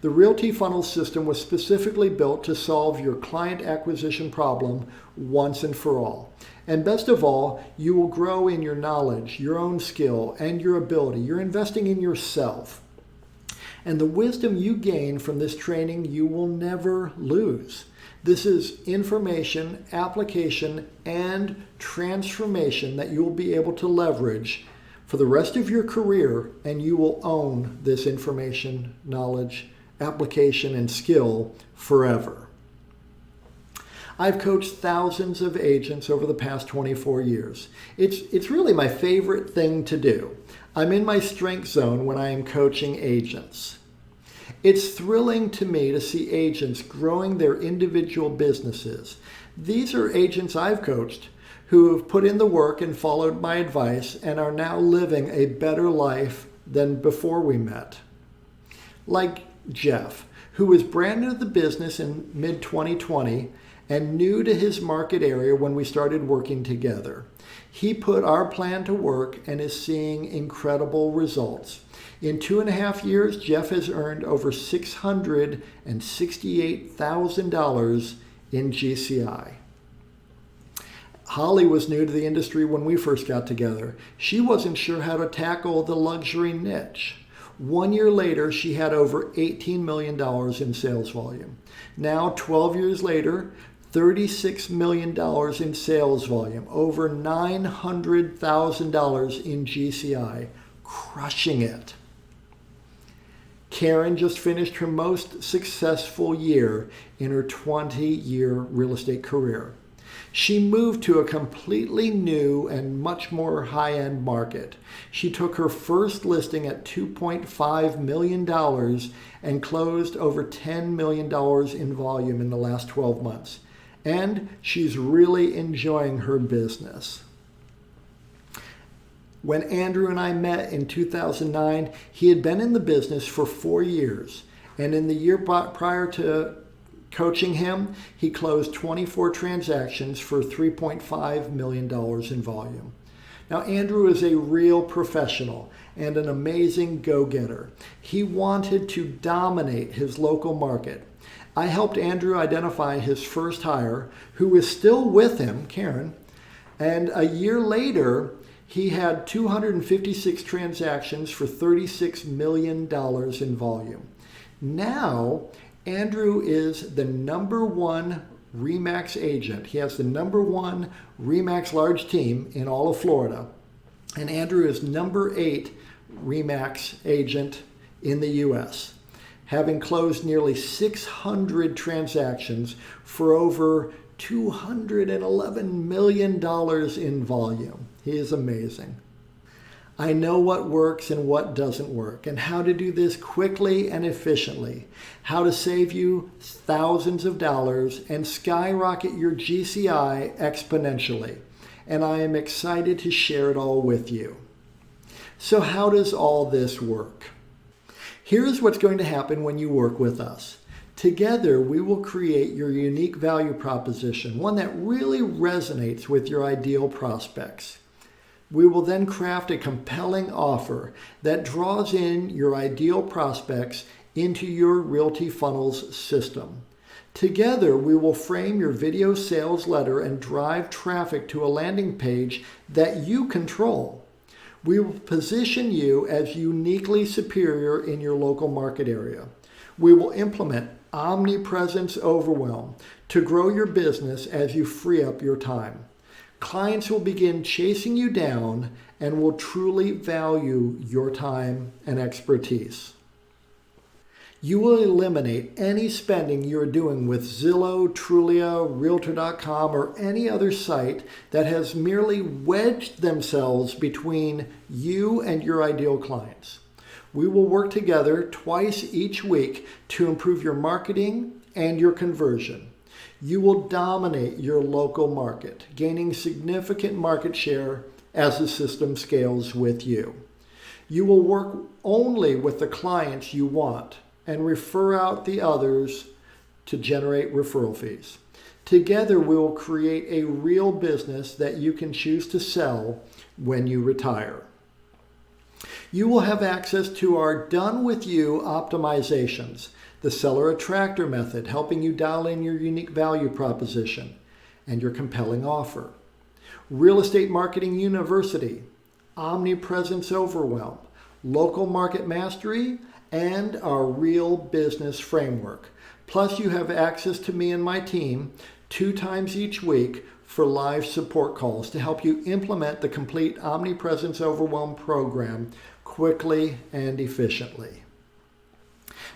The Realty Funnel system was specifically built to solve your client acquisition problem once and for all. And best of all, you will grow in your knowledge, your own skill, and your ability. You're investing in yourself. And the wisdom you gain from this training, you will never lose. This is information, application, and transformation that you will be able to leverage for the rest of your career, and you will own this information, knowledge, application, and skill forever. I've coached thousands of agents over the past 24 years. It's really my favorite thing to do. I'm in my strength zone when I am coaching agents. It's thrilling to me to see agents growing their individual businesses. These are agents I've coached who have put in the work and followed my advice and are now living a better life than before we met. Like Jeff, who was brand new to the business in mid-2020 and new to his market area when we started working together. He put our plan to work and is seeing incredible results. In 2.5 years, Jeff has earned over $668,000 in GCI. Holly was new to the industry when we first got together. She wasn't sure how to tackle the luxury niche. 1 year later, she had over $18 million in sales volume. Now, 12 years later, $36 million in sales volume, over $900,000 in GCI, crushing it. Karen just finished her most successful year in her 20-year real estate career. She moved to a completely new and much more high-end market. She took her first listing at $2.5 million and closed over $10 million in volume in the last 12 months. And she's really enjoying her business. When Andrew and I met in 2009, he had been in the business for 4 years. And in the year prior to coaching him, he closed 24 transactions for $3.5 million in volume. Now, Andrew is a real professional and an amazing go-getter. He wanted to dominate his local market. I helped Andrew identify his first hire, who is still with him, Karen, and a year later, He had 256 transactions for $36 million in volume. Now, Andrew is the #1 RE/MAX agent. He has the #1 RE/MAX large team in all of Florida. And Andrew is #8 RE/MAX agent in the U.S., having closed nearly 600 transactions for over $211 million in volume. He is amazing. I know what works and what doesn't work, and how to do this quickly and efficiently, how to save you thousands of dollars and skyrocket your GCI exponentially. And I am excited to share it all with you. So how does all this work? Here's what's going to happen when you work with us. Together, we will create your unique value proposition, one that really resonates with your ideal prospects. We will then craft a compelling offer that draws in your ideal prospects into your Realty Funnels system. Together, we will frame your video sales letter and drive traffic to a landing page that you control. We will position you as uniquely superior in your local market area. We will implement Omnipresence Overwhelm to grow your business as you free up your time. Clients will begin chasing you down and will truly value your time and expertise. You will eliminate any spending you're doing with Zillow, Trulia, Realtor.com, or any other site that has merely wedged themselves between you and your ideal clients. We will work together twice each week to improve your marketing and your conversion. You will dominate your local market, gaining significant market share as the system scales with you. You will work only with the clients you want and refer out the others to generate referral fees. Together, we will create a real business that you can choose to sell when you retire. You will have access to our Done With You optimizations, the Seller Attractor method, helping you dial in your unique value proposition and your compelling offer. Real Estate Marketing University, Omnipresence Overwhelm, Local Market Mastery, and our Real Business Framework. Plus, you have access to me and my team 2 times each week for live support calls to help you implement the complete Omnipresence Overwhelm program quickly and efficiently.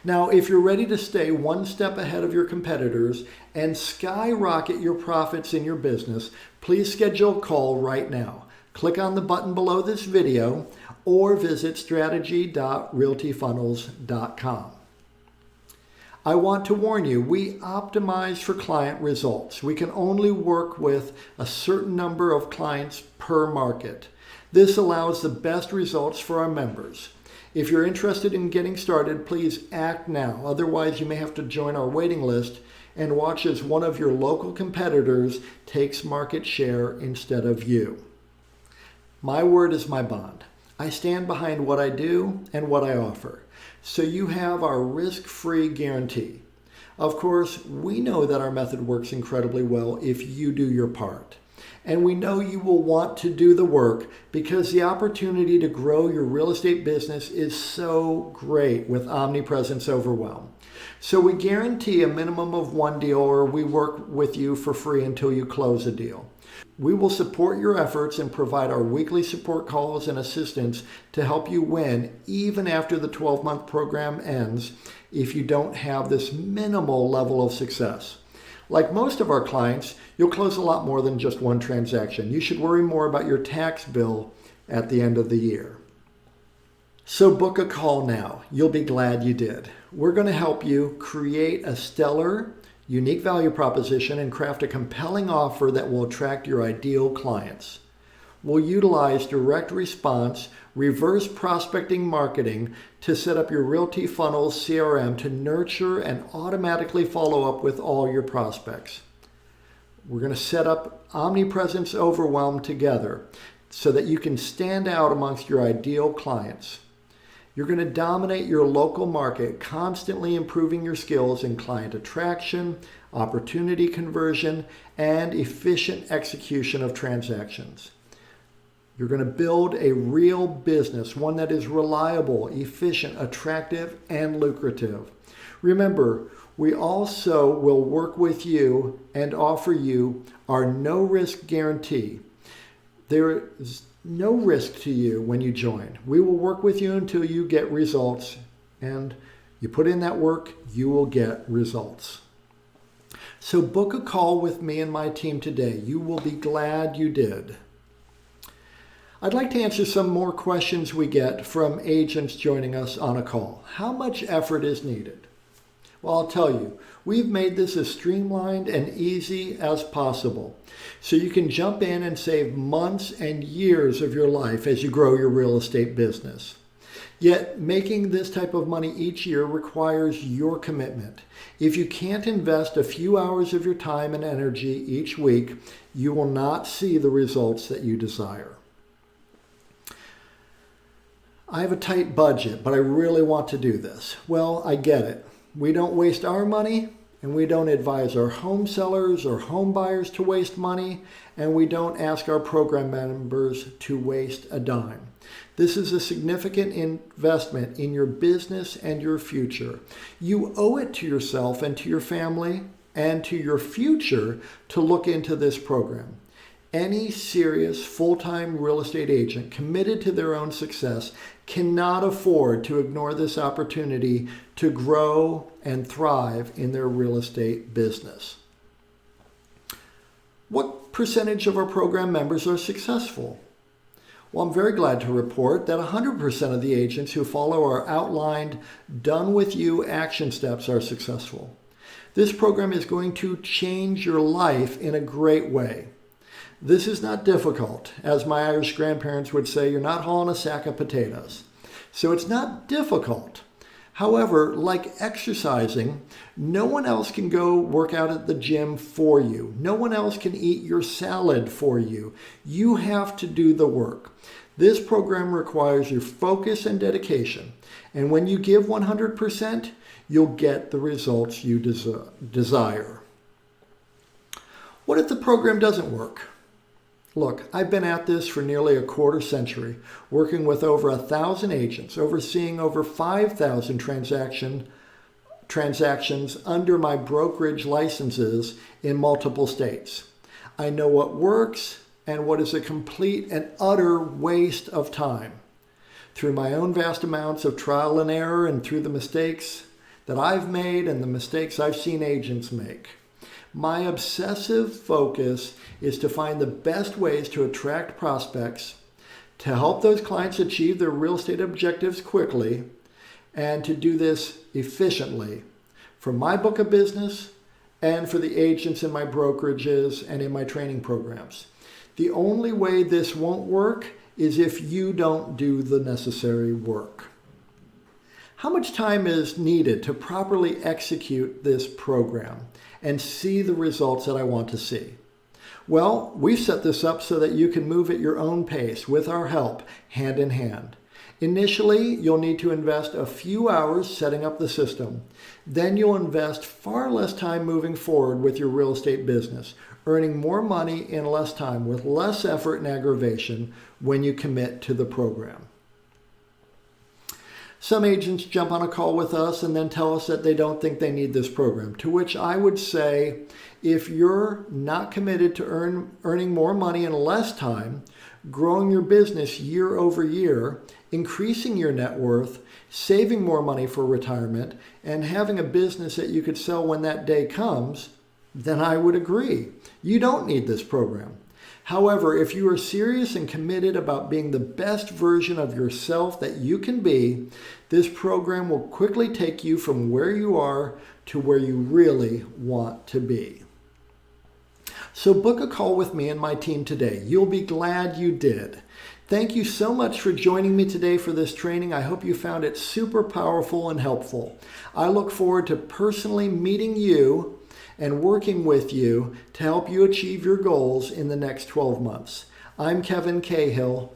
Now, if you're ready to stay one step ahead of your competitors and skyrocket your profits in your business, please schedule a call right now. Click on the button below this video or visit strategy.realtyfunnels.com. I want to warn you, we optimize for client results. We can only work with a certain number of clients per market. This allows the best results for our members. If you're interested in getting started, please act now. Otherwise, you may have to join our waiting list and watch as one of your local competitors takes market share instead of you. My word is my bond. I stand behind what I do and what I offer. So you have our risk-free guarantee. Of course, we know that our method works incredibly well if you do your part. And we know you will want to do the work because the opportunity to grow your real estate business is so great with Omnipresence Overwhelm. So we guarantee a minimum of 1 deal, or we work with you for free until you close a deal. We will support your efforts and provide our weekly support calls and assistance to help you win even after the 12-month program ends if you don't have this minimal level of success. Like most of our clients, you'll close a lot more than just one transaction. You should worry more about your tax bill at the end of the year. So book a call now. You'll be glad you did. We're going to help you create a stellar, unique value proposition and craft a compelling offer that will attract your ideal clients. We'll utilize direct response, reverse prospecting marketing to set up your Realty Funnels CRM to nurture and automatically follow up with all your prospects. We're going to set up Omnipresence Overwhelm together so that you can stand out amongst your ideal clients. You're going to dominate your local market, constantly improving your skills in client attraction, opportunity conversion, and efficient execution of transactions. You're going to build a real business, one that is reliable, efficient, attractive, and lucrative. Remember, we also will work with you and offer you our no-risk guarantee. There is no risk to you when you join. We will work with you until you get results, and you put in that work, you will get results. So book a call with me and my team today. You will be glad you did. I'd like to answer some more questions we get from agents joining us on a call. How much effort is needed? Well, I'll tell you, we've made this as streamlined and easy as possible, so you can jump in and save months and years of your life as you grow your real estate business. Yet, making this type of money each year requires your commitment. If you can't invest a few hours of your time and energy each week, you will not see the results that you desire. I have a tight budget, but I really want to do this. Well, I get it. We don't waste our money, and we don't advise our home sellers or home buyers to waste money, and we don't ask our program members to waste a dime. This is a significant investment in your business and your future. You owe it to yourself and to your family and to your future to look into this program. Any serious full-time real estate agent committed to their own success cannot afford to ignore this opportunity to grow and thrive in their real estate business. What percentage of our program members are successful? Well, I'm very glad to report that 100% of the agents who follow our outlined, done-with-you action steps are successful. This program is going to change your life in a great way. This is not difficult. As my Irish grandparents would say, you're not hauling a sack of potatoes. So it's not difficult. However, like exercising, no one else can go work out at the gym for you. No one else can eat your salad for you. You have to do the work. This program requires your focus and dedication. And when you give 100%, you'll get the results you desire. What if the program doesn't work? Look, I've been at this for nearly a quarter century, working with over 1,000 agents, overseeing over 5,000 transactions under my brokerage licenses in multiple states. I know what works and what is a complete and utter waste of time. Through my own vast amounts of trial and error and through the mistakes that I've made and the mistakes I've seen agents make. My obsessive focus is to find the best ways to attract prospects, to help those clients achieve their real estate objectives quickly, and to do this efficiently for my book of business and for the agents in my brokerages and in my training programs. The only way this won't work is if you don't do the necessary work. How much time is needed to properly execute this program and see the results that I want to see? Well, we've set this up so that you can move at your own pace with our help, hand in hand. Initially, you'll need to invest a few hours setting up the system. Then you'll invest far less time moving forward with your real estate business, earning more money in less time with less effort and aggravation when you commit to the program. Some agents jump on a call with us and then tell us that they don't think they need this program, to which I would say, if you're not committed to earning more money in less time, growing your business year over year, increasing your net worth, saving more money for retirement, and having a business that you could sell when that day comes, then I would agree. You don't need this program. However, if you are serious and committed about being the best version of yourself that you can be, this program will quickly take you from where you are to where you really want to be. So book a call with me and my team today. You'll be glad you did. Thank you so much for joining me today for this training. I hope you found it super powerful and helpful. I look forward to personally meeting you and working with you to help you achieve your goals in the next 12 months. I'm Kevin Cahill,